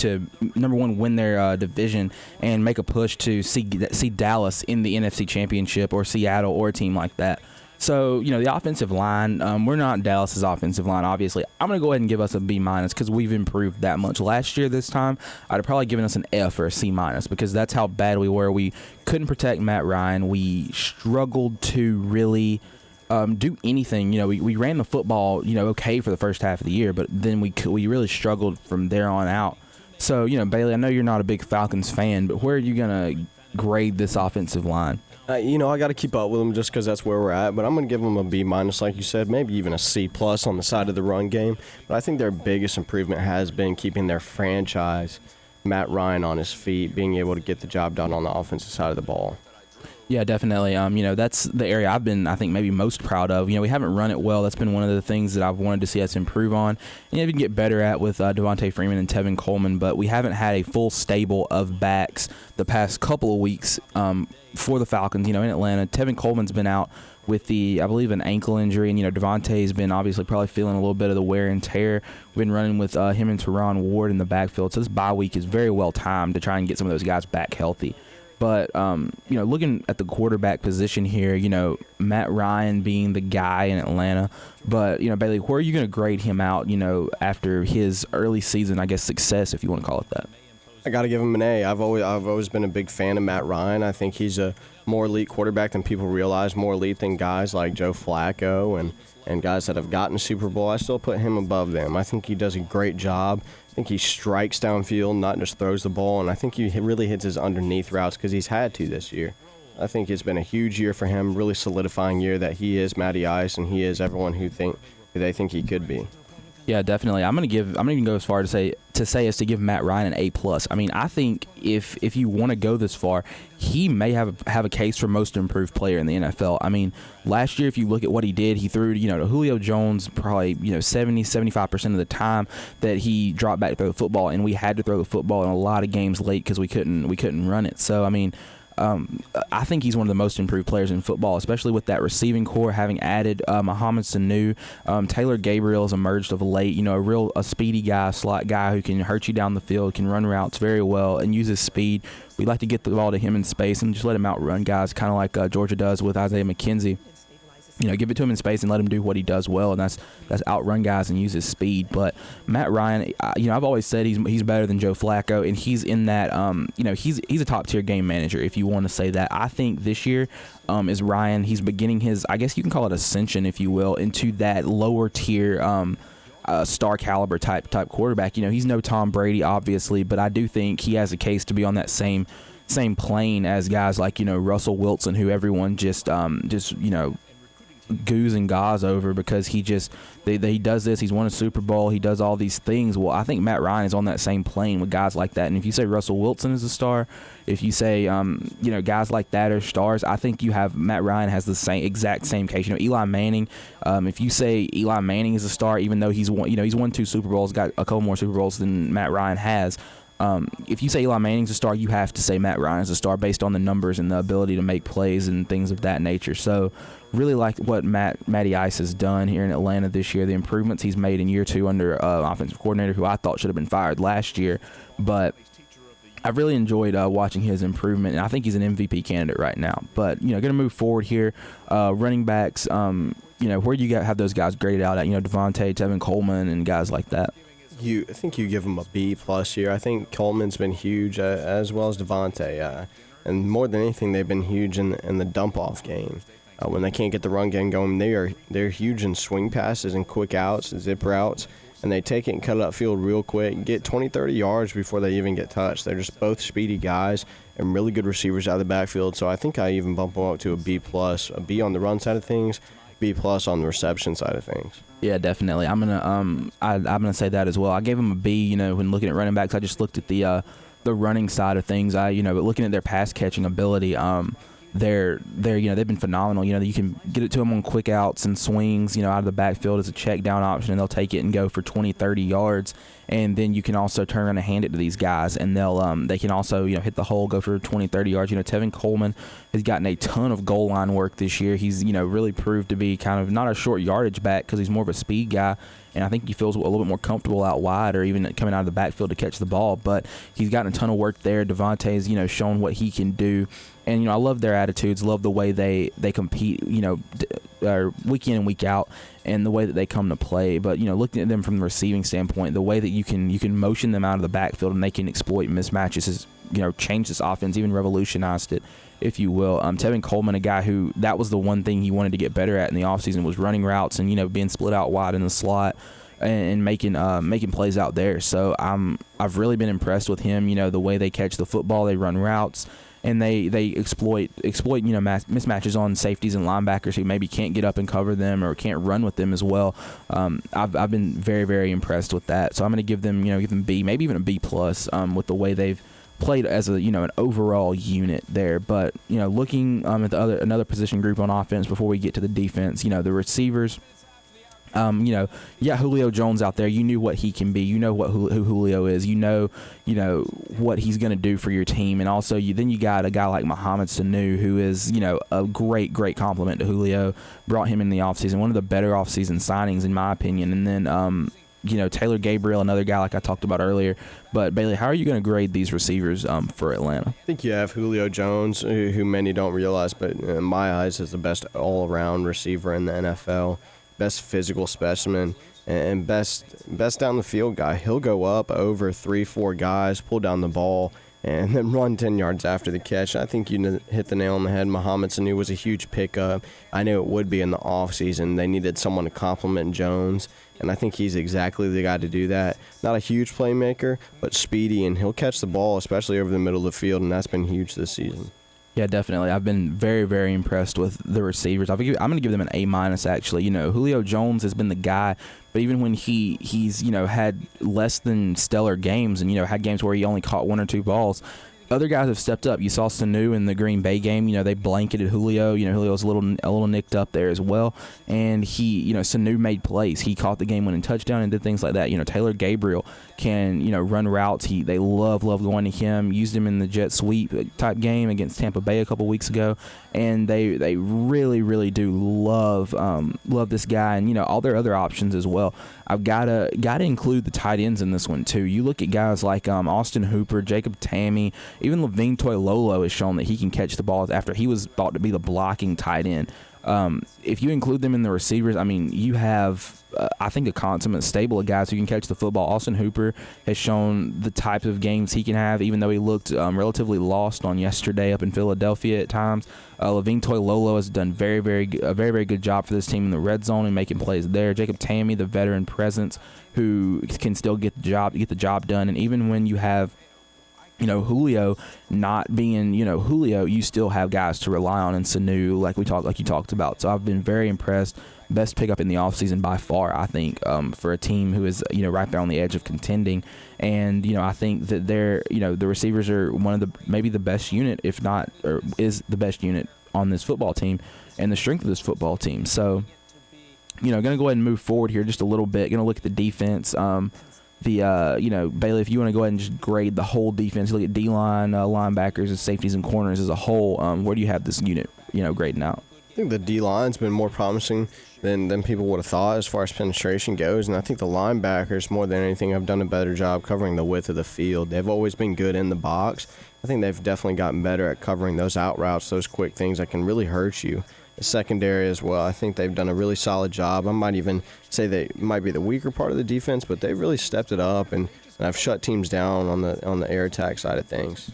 number one, win their division and make a push to see Dallas in the NFC Championship, or Seattle, or a team like that. So, the offensive line, we're not Dallas's offensive line, obviously. I'm going to go ahead and give us a B- because we've improved that much. Last year, this time, I'd have probably given us an F or a C- because that's how bad we were. We couldn't protect Matt Ryan. We struggled to really do anything. We ran the football, okay for the first half of the year, but then we really struggled from there on out. So, Bailey, I know you're not a big Falcons fan, but where are you going to grade this offensive line? I got to keep up with them just because that's where we're at. But I'm going to give them a B-, like you said, maybe even a C+ on the side of the run game. But I think their biggest improvement has been keeping their franchise, Matt Ryan, on his feet, being able to get the job done on the offensive side of the ball. Yeah, definitely. That's the area I've been, I think, maybe most proud of. We haven't run it well. That's been one of the things that I've wanted to see us improve on and even get better at with Devontae Freeman and Tevin Coleman. But we haven't had a full stable of backs the past couple of weeks for the Falcons, in Atlanta. Tevin Coleman's been out with I believe, an ankle injury. And, Devontae's been obviously probably feeling a little bit of the wear and tear. We've been running with him and Teron Ward in the backfield. So this bye week is very well timed to try and get some of those guys back healthy. But, looking at the quarterback position here, Matt Ryan being the guy in Atlanta. But, Bailey, where are you going to grade him out, after his early season, I guess, success, if you want to call it that? I got to give him an A. I've always been a big fan of Matt Ryan. I think he's a more elite quarterback than people realize, more elite than guys like Joe Flacco and guys that have gotten Super Bowl. I still put him above them. I think he does a great job. I think he strikes downfield, not just throws the ball, and I think he really hits his underneath routes because he's had to this year. I think it's been a huge year for him, really solidifying year that he is Matty Ice and he is everyone who they think he could be. Yeah, definitely. I'm gonna even go as far to say as to give Matt Ryan an A+. I think if you want to go this far, he may have a case for most improved player in the NFL. Last year, if you look at what he did, he threw to Julio Jones probably 70-75% of the time that he dropped back to throw the football, and we had to throw the football in a lot of games late because we couldn't run it. So I think he's one of the most improved players in football, especially with that receiving core, having added Mohamed Sanu. Taylor Gabriel has emerged of late, a speedy guy, slot guy who can hurt you down the field, can run routes very well and uses speed. We like to get the ball to him in space and just let him outrun guys, kind of like Georgia does with Isaiah McKenzie. Give it to him in space and let him do what he does well, and that's outrun guys and use his speed. But Matt Ryan, I've always said he's better than Joe Flacco, and he's in that, he's a top-tier game manager, if you want to say that. I think this year is Ryan. He's beginning his, I guess you can call it ascension, if you will, into that lower-tier star caliber type quarterback. He's no Tom Brady, obviously, but I do think he has a case to be on that same plane as guys like, Russell Wilson, who everyone just goos and gaws over because he does this. He's won a Super Bowl. He does all these things. Well, I think Matt Ryan is on that same plane with guys like that. And if you say Russell Wilson is a star, if you say guys like that are stars, I think you have Matt Ryan has the exact same case. Eli Manning. If you say Eli Manning is a star, even though he's won 2 Super Bowls, got a couple more Super Bowls than Matt Ryan has. If you say Eli Manning's a star, you have to say Matt Ryan's a star based on the numbers and the ability to make plays and things of that nature. So really like what Matty Ice has done here in Atlanta this year, the improvements he's made in year 2 under offensive coordinator who I thought should have been fired last year. But I've really enjoyed watching his improvement, and I think he's an MVP candidate right now. But, going to move forward here. Running backs, where do you have those guys graded out at? Devontae, Tevin Coleman, and guys like that. I think you give him a B+ here. I think Coleman's been huge, as well as Devontae. And more than anything, they've been huge in the dump-off game. When they can't get the run game going, they're huge in swing passes and quick outs, zip routes, and they take it and cut it upfield real quick, get 20-30 yards before they even get touched. They're just both speedy guys and really good receivers out of the backfield. So I think I even bump them up to a B+, a B on the run side of things, B+ on the reception side of things. Yeah, definitely. I'm gonna say that as well. I gave him a B. When looking at running backs, I just looked at the running side of things. But looking at their pass catching ability, they've been phenomenal. You can get it to them on quick outs and swings, out of the backfield as a check down option, and they'll take it and go for 20, 30 yards. And then you can also turn around and hand it to these guys, and they can also, hit the hole, go for 20, 30 yards. Tevin Coleman has gotten a ton of goal line work this year. He's, really proved to be kind of not a short yardage back because he's more of a speed guy. And I think he feels a little bit more comfortable out wide or even coming out of the backfield to catch the ball. But he's gotten a ton of work there. Devontae's, shown what he can do. And, I love their attitudes, love the way they compete, week in and week out, and the way that they come to play. But, looking at them from the receiving standpoint, the way that you can motion them out of the backfield and they can exploit mismatches has, changed this offense, even revolutionized it, if you will. Tevin Coleman, a guy who that was the one thing he wanted to get better at in the offseason, was running routes and, being split out wide in the slot and making plays out there. So I've really been impressed with him, the way they catch the football, they run routes, and they exploit mismatches on safeties and linebackers who maybe can't get up and cover them or can't run with them as well. I've been very, very impressed with that. So I'm going to give them B, maybe even a B plus with the way they've played as a an overall unit there. But looking at another position group on offense before we get to the defense, the receivers. Julio Jones out there. You knew what he can be. You know who Julio is. You know what he's going to do for your team. And also, you got a guy like Mohamed Sanu, who is a great compliment to Julio. Brought him in the offseason, one of the better offseason signings in my opinion. And then Taylor Gabriel, another guy like I talked about earlier. But Bailey, how are you going to grade these receivers for Atlanta? I think you have Julio Jones, who many don't realize, but in my eyes is the best all-around receiver in the NFL. Best physical specimen and best down the field guy. He'll go up over 3-4 guys, pull down the ball, and then run 10 yards after the catch. I think you hit the nail on the head. Mohamed Sanu was a huge pickup. I knew it would be in the offseason. They needed someone to complement Jones, and I think he's exactly the guy to do that. Not a huge playmaker, but speedy, and he'll catch the ball, especially over the middle of the field, and that's been huge this season. Yeah, definitely. I've been very, very impressed with the receivers. I'm going to give them an A-, actually. Julio Jones has been the guy, but even when he's had less than stellar games and, had games where he only caught 1 or 2 balls, other guys have stepped up. You saw Sanu in the Green Bay game. They blanketed Julio. Julio was a little nicked up there as well. And Sanu made plays. He caught the game-winning touchdown and did things like that. Taylor Gabriel can, run routes. They love going to him. Used him in the jet sweep type game against Tampa Bay a couple weeks ago. And they really, really do love this guy and, all their other options as well. I've got to include the tight ends in this one too. You look at guys like Austin Hooper, Jacob Tamme, even Levine Toilolo has shown that he can catch the ball after he was thought to be the blocking tight end. If you include them in the receivers, you have, I think, a consummate stable of guys who can catch the football. Austin Hooper has shown the type of games he can have, even though he looked relatively lost on yesterday up in Philadelphia at times. Levine Toilolo has done a very, very good job for this team in the red zone and making plays there. Jacob Tamme, the veteran presence, who can still get the job done. And even when you have Julio not being, Julio, you still have guys to rely on in Sanu, like you talked about. So I've been very impressed. Best pickup in the offseason by far, I think, for a team who is, right there on the edge of contending. And, I think that the receivers are maybe the best unit, if not, or is the best unit on this football team and the strength of this football team. So, going to go ahead and move forward here just a little bit. Going to look at the defense. Bailey, if you want to go ahead and just grade the whole defense, look at D-line, linebackers, and safeties and corners as a whole, where do you have this unit, grading out? I think the D-line's been more promising than people would have thought as far as penetration goes, and I think the linebackers, more than anything, have done a better job covering the width of the field. They've always been good in the box. I think they've definitely gotten better at covering those out routes, those quick things that can really hurt you. The secondary as well, I think they've done a really solid job. I might even say they might be the weaker part of the defense, but they've really stepped it up and I've shut teams down on the air attack side of things.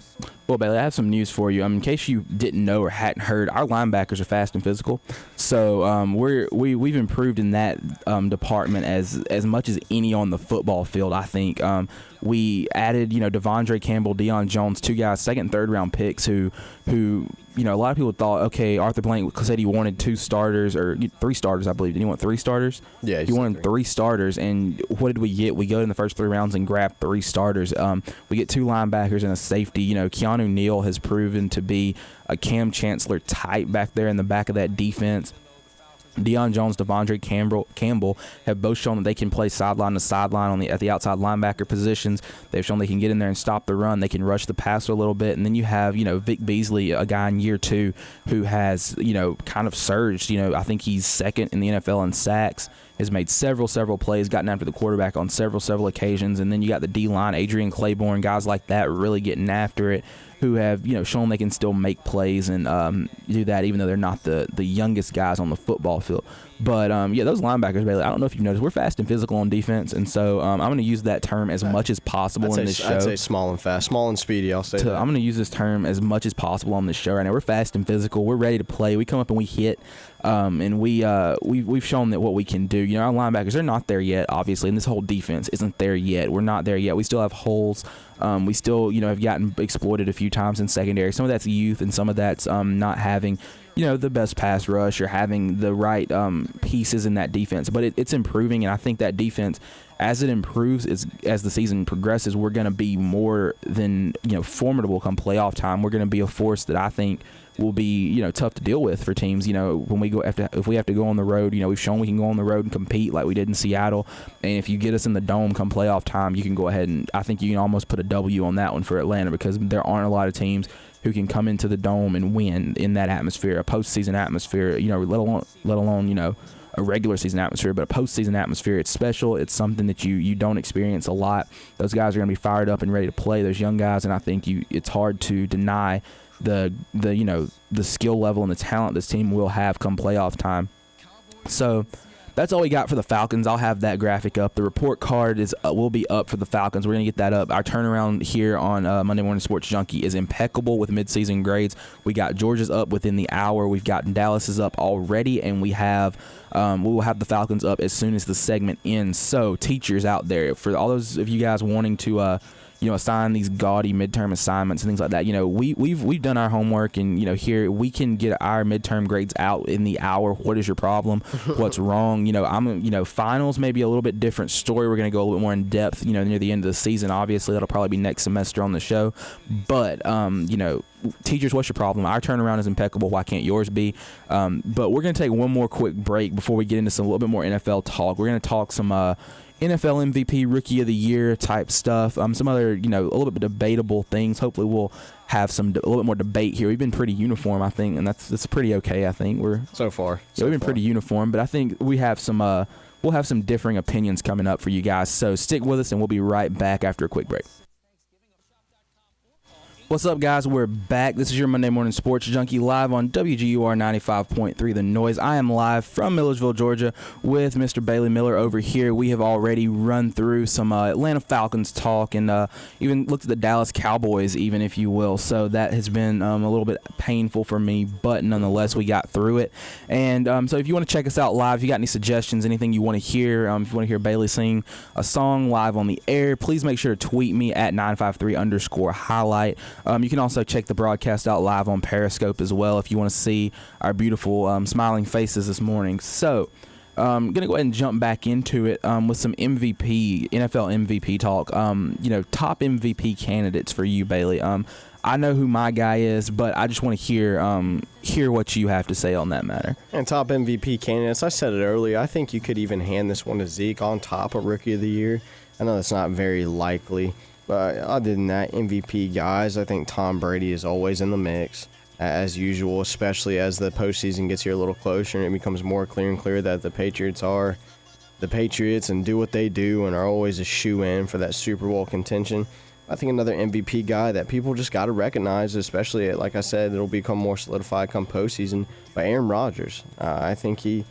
Well, Bailey, I have some news for you. In case you didn't know or hadn't heard, our linebackers are fast and physical. So we've improved in that department as much as any on the football field, I think. we added, Devondre Campbell, Deion Jones, two guys, second and third round picks who a lot of people thought, okay, Arthur Blank said he wanted 2 starters or 3 starters, I believe. Did he want 3 starters? Yeah, he wanted 3 starters, and what did we get? We go in the first 3 rounds and grab 3 starters. We get 2 linebackers and a safety. Keanu Neal has proven to be a Cam Chancellor type back there in the back of that defense. Deion Jones, Devondre Campbell have both shown that they can play sideline to sideline at the outside linebacker positions. They've shown they can get in there and stop the run. They can rush the passer a little bit. And then you have, Vic Beasley, a guy in year 2 who has, kind of surged. I think he's second in the NFL in sacks, has made several plays, gotten after the quarterback on several occasions. And then you got the D-line, Adrian Claiborne, guys like that really getting after it, who have, shown they can still make plays and do that even though they're not the youngest guys on the football field. But, those linebackers, Bailey, I don't know if you've noticed, we're fast and physical on defense, and so I'm going to use that term as much as possible in this show. I'd say small and fast, small and speedy, I'll say that. I'm going to use this term as much as possible on this show right now. We're fast and physical. We're ready to play. We come up and we hit, and we've shown that what we can do. Our linebackers, they're not there yet, obviously, and this whole defense isn't there yet. We're not there yet. We still have holes. We still, have gotten exploited a few times in secondary. Some of that's youth, and some of that's not having, the best pass rush or having the right pieces in that defense. But it's improving, and I think that defense, as it improves, as the season progresses, we're going to be more than formidable come playoff time. We're going to be a force that I think will be tough to deal with for teams. When we go if we have to go on the road, we've shown we can go on the road and compete like we did in Seattle. And if you get us in the dome come playoff time, you can go ahead and I think you can almost put a W on that one for Atlanta, because there aren't a lot of teams who can come into the dome and win in that atmosphere, a postseason atmosphere. Let alone a regular season atmosphere, but a postseason atmosphere. It's special. It's something that you don't experience a lot. Those guys are going to be fired up and ready to play. Those young guys, and I think it's hard to deny the skill level and the talent this team will have come playoff time. So that's all we got for the Falcons. I'll have that graphic up. The report card will be up for the Falcons. We're going to get that up. Our turnaround here on Monday Morning Sports Junkie is impeccable with midseason grades. We got Georgia's up within the hour. We've gotten Dallas's up already, and we will have the Falcons up as soon as the segment ends. So teachers out there, for all those of you guys wanting to assign these gaudy midterm assignments and things like that. We've done our homework, and here we can get our midterm grades out in the hour. What is your problem? What's wrong? Finals may be a little bit different story. We're going to go a little bit more in depth, near the end of the season. Obviously, that'll probably be next semester on the show. But teachers, what's your problem? Our turnaround is impeccable. Why can't yours be? But we're going to take one more quick break before we get into a little bit more NFL talk. We're going to talk some NFL MVP, Rookie of the Year type stuff, some other, a little bit debatable things. Hopefully we'll have a little bit more debate here. We've been pretty uniform, I think, and that's pretty okay, I think. So far. We've been pretty uniform, but I think we have we'll have some differing opinions coming up for you guys. So stick with us, and we'll be right back after a quick break. What's up, guys? We're back. This is your Monday Morning Sports Junkie live on WGUR 95.3 The Noise. I am live from Milledgeville, Georgia, with Mr. Bailey Miller over here. We have already run through some Atlanta Falcons talk and even looked at the Dallas Cowboys, even, if you will. So that has been a little bit painful for me, but nonetheless, we got through it. And so if you want to check us out live, if you got any suggestions, anything you want to hear, if you want to hear Bailey sing a song live on the air, please make sure to tweet me at 953_highlight. You can also check the broadcast out live on Periscope as well if you want to see our beautiful smiling faces this morning. So I'm going to go ahead and jump back into it with some NFL MVP talk. Top MVP candidates for you, Bailey. I know who my guy is, but I just want to hear what you have to say on that matter. And top MVP candidates, I said it earlier, I think you could even hand this one to Zeke on top of Rookie of the Year. I know that's not very likely. But other than that, MVP guys, I think Tom Brady is always in the mix, as usual, especially as the postseason gets here a little closer and it becomes more clear and clear that the Patriots are the Patriots and do what they do and are always a shoe-in for that Super Bowl contention. I think another MVP guy that people just got to recognize, especially, like I said, it'll become more solidified come postseason, by Aaron Rodgers. I think he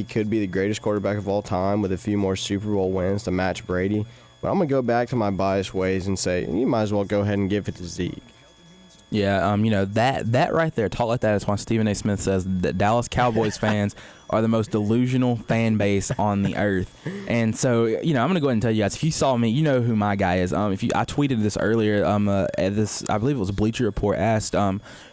could be the greatest quarterback of all time with a few more Super Bowl wins to match Brady. But I'm going to go back to my biased ways and say you might as well go ahead and give it to Zeke. Yeah, that right there, talk like that is why Stephen A. Smith says that Dallas Cowboys fans are the most delusional fan base on the earth. And so, I'm going to go ahead and tell you guys, if you saw me, you know who my guy is. I tweeted this earlier. I believe it was a Bleacher Report asked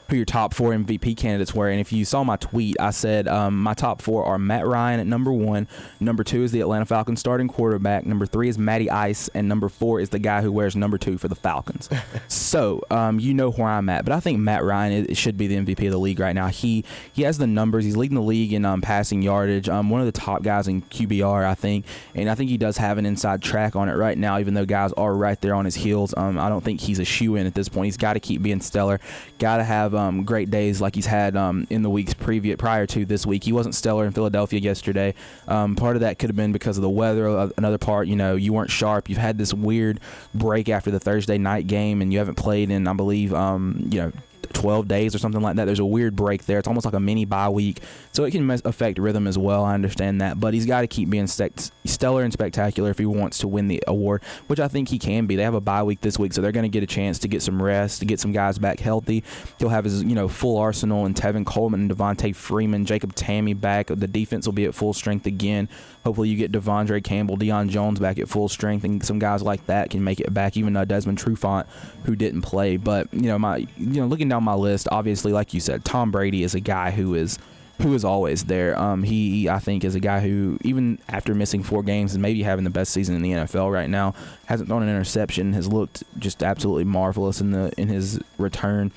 who your top 4 MVP candidates were. And if you saw my tweet, I said my top 4 are Matt Ryan at number 1. Number 2 is the Atlanta Falcons starting quarterback. Number 3 is Matty Ice. And number 4 is the guy who wears number 2 for the Falcons. So, you know where I'm at. But I think Matt Ryan should be the MVP of the league right now. He has the numbers. He's leading the league in passing yardage. One of the top guys in QBR, I think. And I think he does have an inside track on it right now, even though guys are right there on his heels. I don't think he's a shoo-in at this point. He's got to keep being stellar. Got to have great days like he's had in the weeks prior to this week. He wasn't stellar in Philadelphia yesterday. Part of that could have been because of the weather. Another part, you weren't sharp. You've had this weird break after the Thursday night game, and you haven't played in, I believe, 12 days or something like that. There's a weird break there. It's almost like a mini bye week, so it can affect rhythm as well. I understand that, but he's got to keep being stellar and spectacular if he wants to win the award, which I think he can be. They have a bye week this week, so they're going to get a chance to get some rest, to get some guys back healthy. He'll have his full arsenal, and Tevin Coleman and Devontae Freeman, Jacob Tammy back. The defense will be at full strength again. Hopefully you get Devondre Campbell, Deion Jones back at full strength, and some guys like that can make it back, even Desmond Trufant, who didn't play. But looking down my list, obviously, like you said, Tom Brady is a guy who is always there. He I think is a guy who, even after missing 4 games and maybe having the best season in the NFL right now, hasn't thrown an interception, has looked just absolutely marvelous in his return.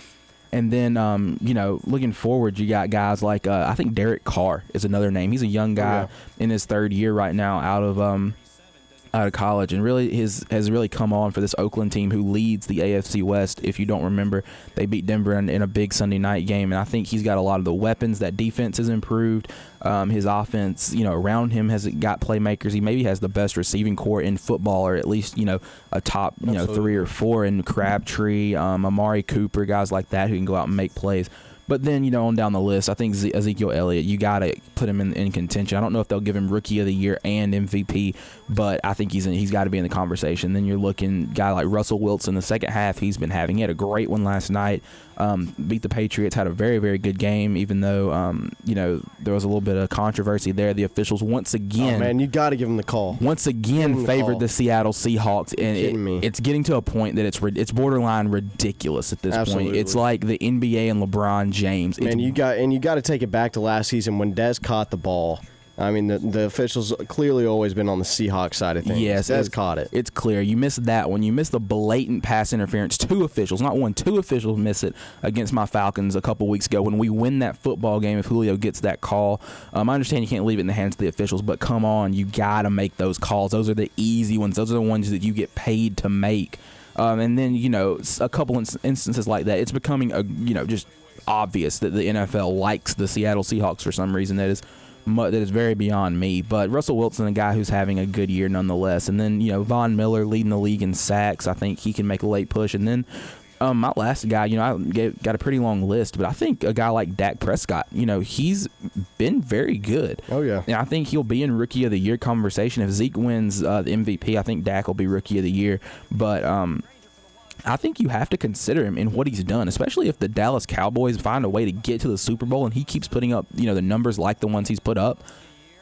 And then, looking forward, you got guys like I think Derek Carr is another name. He's a young guy in his 3rd year right now out of college, and really has really come on for this Oakland team who leads the AFC West. If you don't remember, they beat Denver in a big Sunday night game, and I think he's got a lot of the weapons. That defense has improved. His offense, around him has got playmakers. He maybe has the best receiving core in football, or at least, a top, 3 or 4 in Crabtree, Amari Cooper, guys like that who can go out and make plays. But then, on down the list, I think Ezekiel Elliott, you got to put him in contention. I don't know if they'll give him Rookie of the Year and MVP, but I think he's got to be in the conversation. Then you're looking guy like Russell Wilson. The second half he's been having. He had a great one last night. Beat the Patriots, had a very, very good game, even though, there was a little bit of controversy there. The officials once again... Oh, man, you got to give him the call. Once again favored the Seattle Seahawks, and it's getting to a point that it's borderline ridiculous at this point. It's like the NBA and LeBron James. Man, you got to take it back to last season when Dez caught the ball. I mean, the officials clearly always been on the Seahawks side of things. Yes, Dez caught it. It's clear. You missed that one. You missed the blatant pass interference. 2 officials, not one, 2 officials miss it against my Falcons a couple weeks ago when we win that football game if Julio gets that call. I understand you can't leave it in the hands of the officials, but come on, you got to make those calls. Those are the easy ones. Those are the ones that you get paid to make. And then, a couple instances like that, it's becoming, just obvious that the NFL likes the Seattle Seahawks for some reason. That is very beyond me. But Russell Wilson, a guy who's having a good year nonetheless. And then, Von Miller leading the league in sacks. I think he can make a late push. And then my last guy, I got a pretty long list, but I think a guy like Dak Prescott, he's been very good. Oh, yeah. And I think he'll be in Rookie of the Year conversation. If Zeke wins the MVP, I think Dak will be Rookie of the Year. But I think you have to consider him in what he's done, especially if the Dallas Cowboys find a way to get to the Super Bowl and he keeps putting up, the numbers like the ones he's put up.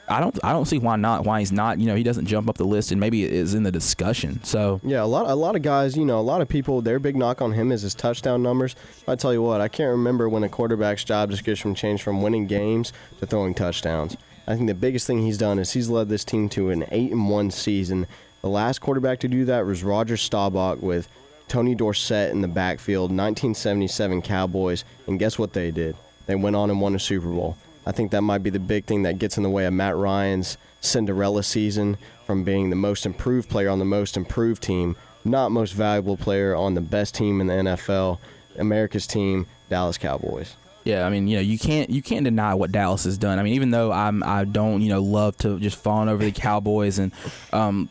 I don't see why he's not, he doesn't jump up the list and maybe is in the discussion. So yeah, a lot of guys, a lot of people, their big knock on him is his touchdown numbers. I tell you what, I can't remember when a quarterback's job description changed from winning games to throwing touchdowns. I think the biggest thing he's done is he's led this team to an 8-1 season. The last quarterback to do that was Roger Staubach with Tony Dorsett in the backfield, 1977 Cowboys, and guess what they did? They went on and won a Super Bowl. I think that might be the big thing that gets in the way of Matt Ryan's Cinderella season from being the most improved player on the most improved team, not most valuable player on the best team in the NFL, America's team, Dallas Cowboys. Yeah, I mean, you can't deny what Dallas has done. I mean, even though I don't, love to just fawn over the Cowboys and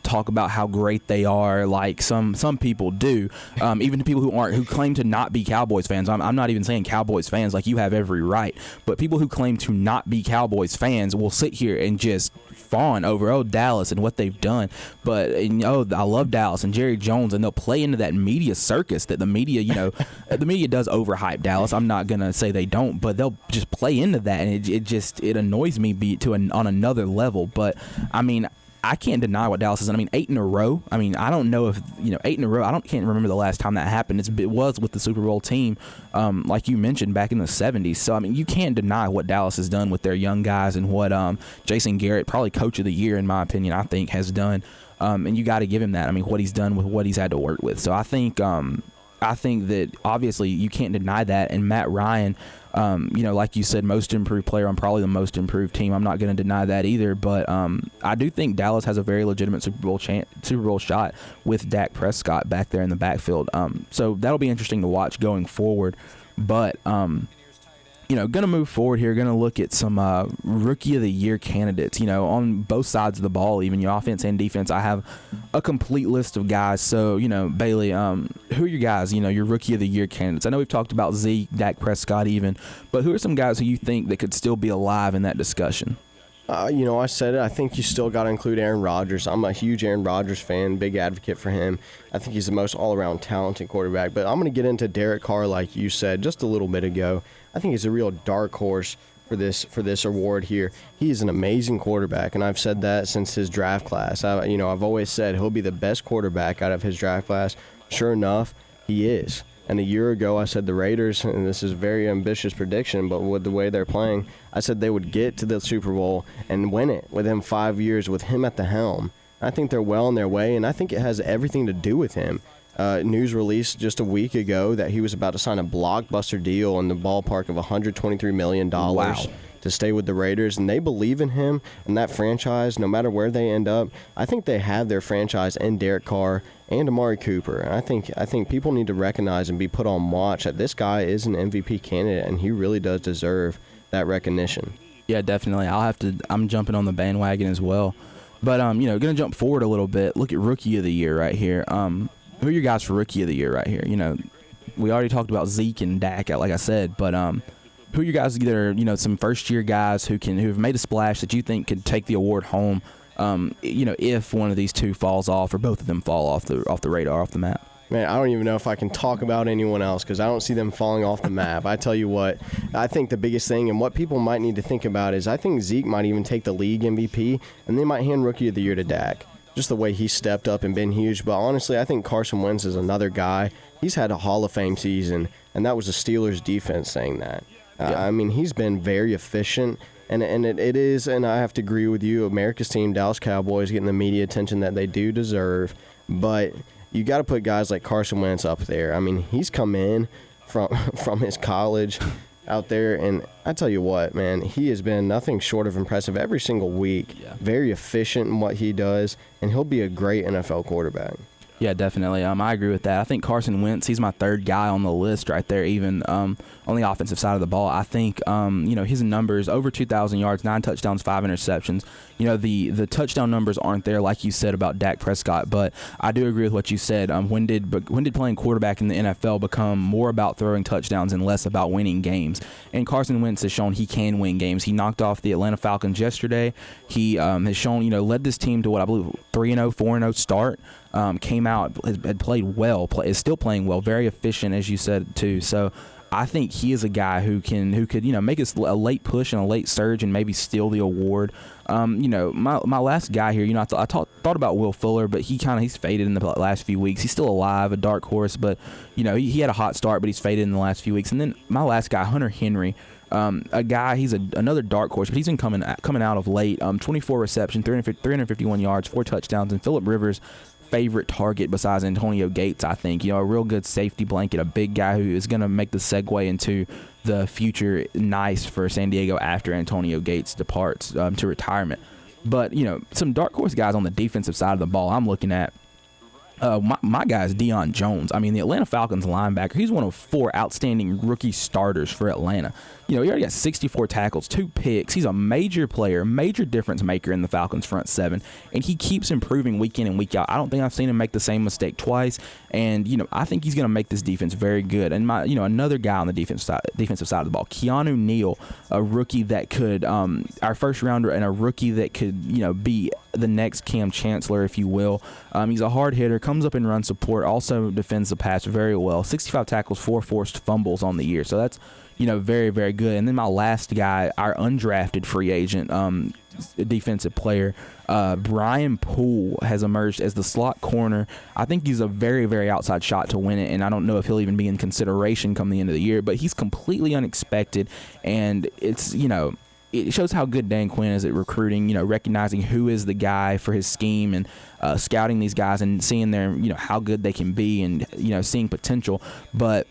talk about how great they are, like some people do, even people who claim to not be Cowboys fans. I'm not even saying Cowboys fans, like you have every right, but people who claim to not be Cowboys fans will sit here and just fawn over Dallas and what they've done. But I love Dallas and Jerry Jones, and they'll play into that media circus that the media, the media does overhype Dallas. I'm not gonna say they don't. don't, but they'll just play into that, and it annoys me on another level. But I mean, I can't deny what Dallas is. I mean, 8 in a row. I mean, I don't know if 8 in a row. Can't remember the last time that happened. It was with the Super Bowl team, like you mentioned, back in the 70s. So I mean, you can't deny what Dallas has done with their young guys and what Jason Garrett, probably Coach of the Year in my opinion, I think has done. And you got to give him that. I mean, what he's done with what he's had to work with. So I think that obviously you can't deny that. And Matt Ryan, like you said, most improved player on probably the most improved team. I'm not going to deny that either. But I do think Dallas has a very legitimate Super Bowl shot with Dak Prescott back there in the backfield. So that'll be interesting to watch going forward. But going to move forward here, going to look at some Rookie of the Year candidates, on both sides of the ball, even your offense and defense. I have a complete list of guys. So, Bailey, who are your guys, your Rookie of the Year candidates? I know we've talked about Zeke, Dak Prescott even, but who are some guys who you think that could still be alive in that discussion? I said it. I think you still got to include Aaron Rodgers. I'm a huge Aaron Rodgers fan, big advocate for him. I think he's the most all-around talented quarterback. But I'm going to get into Derek Carr, like you said just a little bit ago. I think he's a real dark horse for this award here. He is an amazing quarterback, and I've said that since his draft class. I've always said he'll be the best quarterback out of his draft class. Sure enough, he is. And a year ago, I said the Raiders, and this is a very ambitious prediction, but with the way they're playing, I said they would get to the Super Bowl and win it within 5 years with him at the helm. I think they're well on their way, and I think it has everything to do with him. News released just a week ago that he was about to sign a blockbuster deal in the ballpark of $123 million. Wow. To stay with the Raiders, and they believe in him and that franchise no matter where they end up. I think they have their franchise in Derek Carr and Amari Cooper. And I think people need to recognize and be put on watch that this guy is an MVP candidate, and he really does deserve that recognition. Yeah, definitely. I'm jumping on the bandwagon as well. But going to jump forward a little bit. Look at Rookie of the Year right here. Who are your guys for Rookie of the Year right here? We already talked about Zeke and Dak, like I said, but who are you guys that are, some first-year guys who have made a splash that you think could take the award home, if one of these two falls off or both of them fall off the radar, off the map? Man, I don't even know if I can talk about anyone else because I don't see them falling off the map. I tell you what, I think the biggest thing and what people might need to think about is I think Zeke might even take the league MVP, and they might hand Rookie of the Year to Dak. Just the way he stepped up and been huge. But honestly, I think Carson Wentz is another guy. He's had a Hall of Fame season, and that was the Steelers' defense saying that. Yeah. I mean, he's been very efficient, and it is, and I have to agree with you, America's team, Dallas Cowboys, getting the media attention that they do deserve, but you got to put guys like Carson Wentz up there. I mean, he's come in from his college out there, and I tell you what, man, he has been nothing short of impressive every single week, very efficient in what he does, and he'll be a great NFL quarterback. Yeah, definitely. I agree with that. I think Carson Wentz, he's my third guy on the list right there, even on the offensive side of the ball. I think, his numbers, over 2,000 yards, 9 touchdowns, 5 interceptions. The touchdown numbers aren't there, like you said about Dak Prescott, but I do agree with what you said. When did playing quarterback in the NFL become more about throwing touchdowns and less about winning games? And Carson Wentz has shown he can win games. He knocked off the Atlanta Falcons yesterday. He has shown, led this team to what I believe 3-0, 4-0 start. Came out, had played well, is still playing well, very efficient, as you said, too. So I think he is a guy who could make a late push and a late surge and maybe steal the award. My last guy here, I thought about Will Fuller, but he's faded in the last few weeks. He's still alive, a dark horse, but he had a hot start, but he's faded in the last few weeks. And then my last guy, Hunter Henry, a guy, he's another dark horse, but he's been coming out of late. 24 reception, 351 yards, 4 touchdowns, and Phillip Rivers' favorite target besides Antonio Gates, I think. A real good safety blanket, a big guy who is going to make the segue into the future nice for San Diego after Antonio Gates departs to retirement. But, some dark horse guys on the defensive side of the ball I'm looking at. My guy is Deion Jones. I mean, the Atlanta Falcons linebacker, he's one of 4 outstanding rookie starters for Atlanta. He already got 64 tackles, 2 picks. He's a major player, major difference maker in the Falcons front 7, and he keeps improving week in and week out. I don't think I've seen him make the same mistake twice, and, I think he's going to make this defense very good. And another guy on the defensive side of the ball, Keanu Neal, a rookie that could, our first rounder, and a rookie that could, be the next Cam Chancellor, if you will. He's a hard hitter, comes up and run support, also defends the pass very well. 65 tackles, 4 forced fumbles on the year. So that's very, very good. And then my last guy, our undrafted free agent, defensive player, Brian Poole, has emerged as the slot corner. I think he's a very, very outside shot to win it, and I don't know if he'll even be in consideration come the end of the year, but he's completely unexpected, and it's, it shows how good Dan Quinn is at recruiting, recognizing who is the guy for his scheme and scouting these guys and seeing their, how good they can be and, seeing potential. But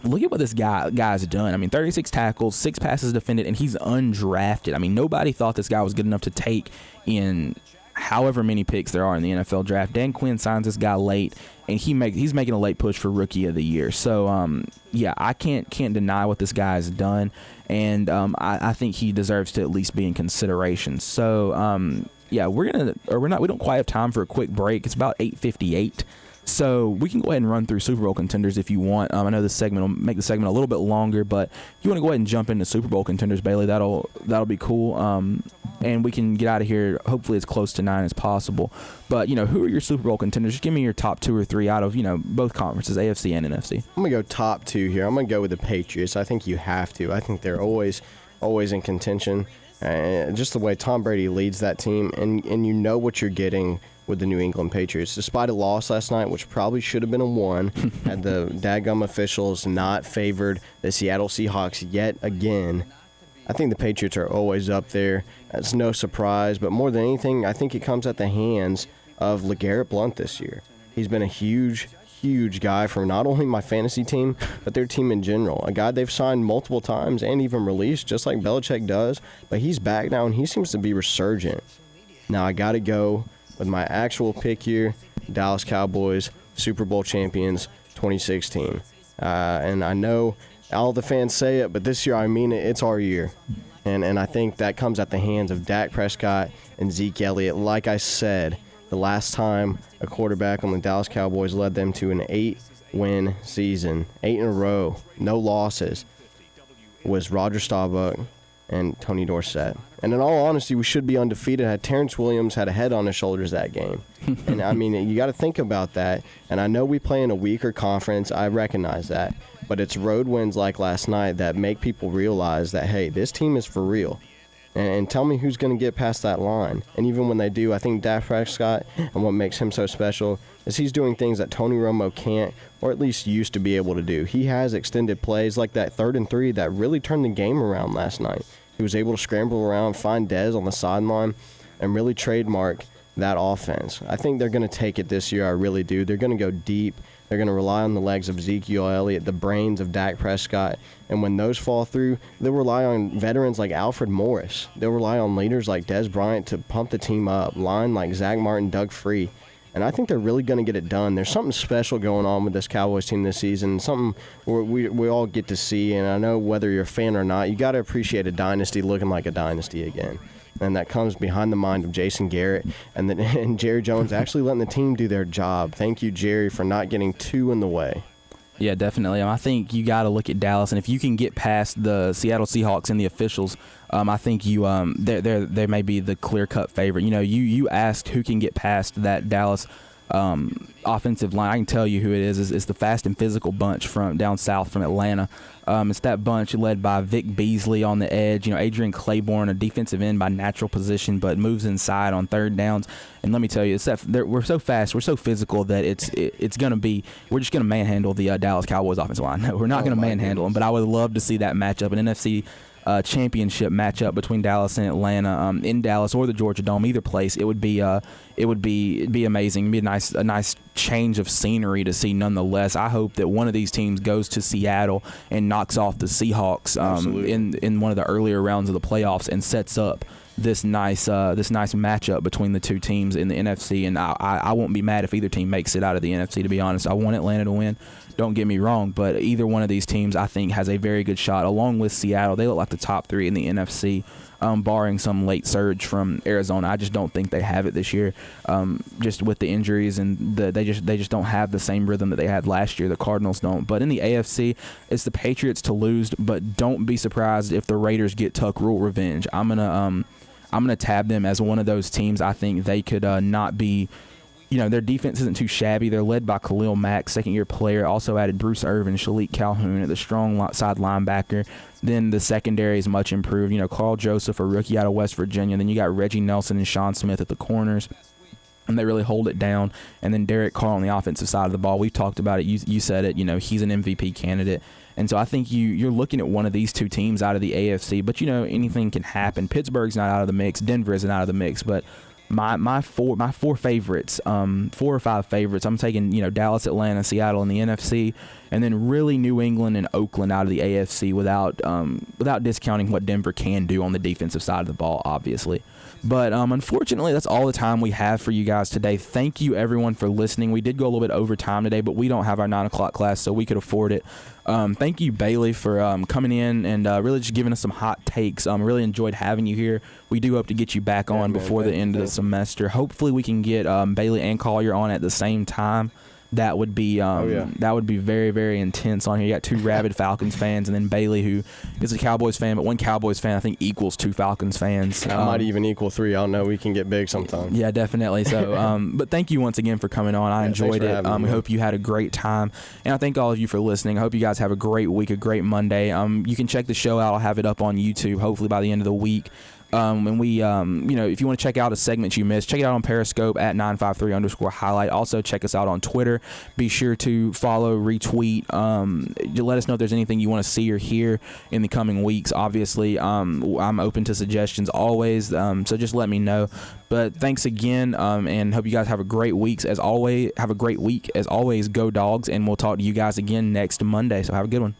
look at what this guy's done. I mean, 36 tackles, 6 passes defended, and he's undrafted. I mean, nobody thought this guy was good enough to take in however many picks there are in the NFL draft. Dan Quinn signs this guy late, and he's making a late push for Rookie of the Year. So, I can't deny what this guy has done, and I think he deserves to at least be in consideration. So, we don't quite have time for a quick break. It's about 8:58. So we can go ahead and run through Super Bowl contenders if you want. I know this segment will make the segment a little bit longer, but if you want to go ahead and jump into Super Bowl contenders, Bailey, that'll be cool. And we can get out of here hopefully as close to 9 as possible. But, who are your Super Bowl contenders? Just give me your top 2 or 3 out of, both conferences, AFC and NFC. I'm going to go top 2 here. I'm going to go with the Patriots. I think you have to. I think they're always in contention. Just the way Tom Brady leads that team, and what you're getting with the New England Patriots. Despite a loss last night, which probably should have been a 1, had the dadgum officials not favored the Seattle Seahawks yet again, I think the Patriots are always up there. It's no surprise, but more than anything, I think it comes at the hands of LeGarrette Blount this year. He's been a huge guy for not only my fantasy team, but their team in general. A guy they've signed multiple times and even released, just like Belichick does, but he's back now, and he seems to be resurgent. Now, I got to go with my actual pick here, Dallas Cowboys, Super Bowl champions 2016. And I know all the fans say it, but this year, I mean it. It's our year. And I think that comes at the hands of Dak Prescott and Zeke Elliott. Like I said, the last time a quarterback on the Dallas Cowboys led them to an 8-win season, 8 in a row, no losses, was Roger Staubach and Tony Dorsett. And in all honesty, we should be undefeated had Terrence Williams had a head on his shoulders that game. And, I mean, you got to think about that. And I know we play in a weaker conference. I recognize that. But it's road wins like last night that make people realize that, hey, this team is for real. And tell me who's going to get past that line. And even when they do, I think Dak Prescott, and what makes him so special, is he's doing things that Tony Romo can't, or at least used to be able to do. He has extended plays like that 3rd and 3 that really turned the game around last night. He was able to scramble around, find Dez on the sideline, and really trademark that offense. I think they're going to take it this year. I really do. They're going to go deep. They're going to rely on the legs of Ezekiel Elliott, the brains of Dak Prescott. And when those fall through, they'll rely on veterans like Alfred Morris. They'll rely on leaders like Dez Bryant to pump the team up, line like Zach Martin, Doug Free. And I think they're really going to get it done. There's something special going on with this Cowboys team this season, something we all get to see. And I know whether you're a fan or not, you got to appreciate a dynasty looking like a dynasty again. And that comes behind the mind of Jason Garrett and Jerry Jones actually letting the team do their job. Thank you, Jerry, for not getting too in the way. Yeah, definitely. I think you got to look at Dallas, and if you can get past the Seattle Seahawks and the officials, I think you they may be the clear-cut favorite. You asked who can get past that Dallas offensive line. I can tell you who it is. It's the fast and physical bunch from down south from Atlanta. It's that bunch led by Vic Beasley on the edge. Adrian Claiborne, a defensive end by natural position, but moves inside on 3rd downs. And let me tell you, we're so fast, we're so physical that it's going to be. We're just going to manhandle the Dallas Cowboys offensive line. No, we're not going to manhandle them. But I would love to see that matchup, an NFC championship matchup between Dallas and Atlanta in Dallas or the Georgia Dome, either place. It'd be amazing. It'd be a nice change of scenery to see. Nonetheless, I hope that one of these teams goes to Seattle and knocks off the Seahawks in one of the earlier rounds of the playoffs and sets up this nice matchup between the two teams in the NFC. And I won't be mad if either team makes it out of the NFC. To be honest, I want Atlanta to win. Don't get me wrong, but either one of these teams, I think, has a very good shot. Along with Seattle, they look like the top 3 in the NFC, barring some late surge from Arizona. I just don't think they have it this year, just with the injuries, and they just don't have the same rhythm that they had last year. The Cardinals don't. But in the AFC, it's the Patriots to lose, but don't be surprised if the Raiders get Tuck Rule revenge. I'm gonna tab them as one of those teams. I think they could not be their defense isn't too shabby. They're led by Khalil Mack, second-year player. Also added Bruce Irvin, Shalik Calhoun at the strong side linebacker. Then the secondary is much improved. Carl Joseph, a rookie out of West Virginia. Then you got Reggie Nelson and Sean Smith at the corners. And they really hold it down. And then Derek Carr on the offensive side of the ball. We've talked about it. You said it. He's an MVP candidate. And so I think you're looking at one of these two teams out of the AFC. But, anything can happen. Pittsburgh's not out of the mix. Denver isn't out of the mix. But my four favorites, 4 or 5 favorites, I'm taking, Dallas, Atlanta, Seattle in the NFC, and then really New England and Oakland out of the AFC without discounting what Denver can do on the defensive side of the ball, obviously. But unfortunately, that's all the time we have for you guys today. Thank you, everyone, for listening. We did go a little bit over time today, but we don't have our 9 o'clock class, so we could afford it. Thank you, Bailey, for coming in and really just giving us some hot takes. Really enjoyed having you here. We do hope to get you back on before the end of the semester. Hopefully, we can get Bailey and Collier on at the same time. That would be that would be very, very intense on here. You got 2 rabid Falcons fans, and then Bailey, who is a Cowboys fan, but one Cowboys fan I think equals 2 Falcons fans. Might even equal 3. I don't know. We can get big sometimes. Yeah, definitely. So, but thank you once again for coming on. I enjoyed it. We hope you had a great time, and I thank all of you for listening. I hope you guys have a great week, a great Monday. You can check the show out. I'll have it up on YouTube hopefully by the end of the week. And we, if you want to check out a segment you missed, check it out on Periscope at 953_highlight. Also, check us out on Twitter. Be sure to follow, retweet. Let us know if there's anything you want to see or hear in the coming weeks. Obviously, I'm open to suggestions always. So just let me know. But thanks again, and hope you guys have a great week as always. Go Dogs, and we'll talk to you guys again next Monday. So have a good one.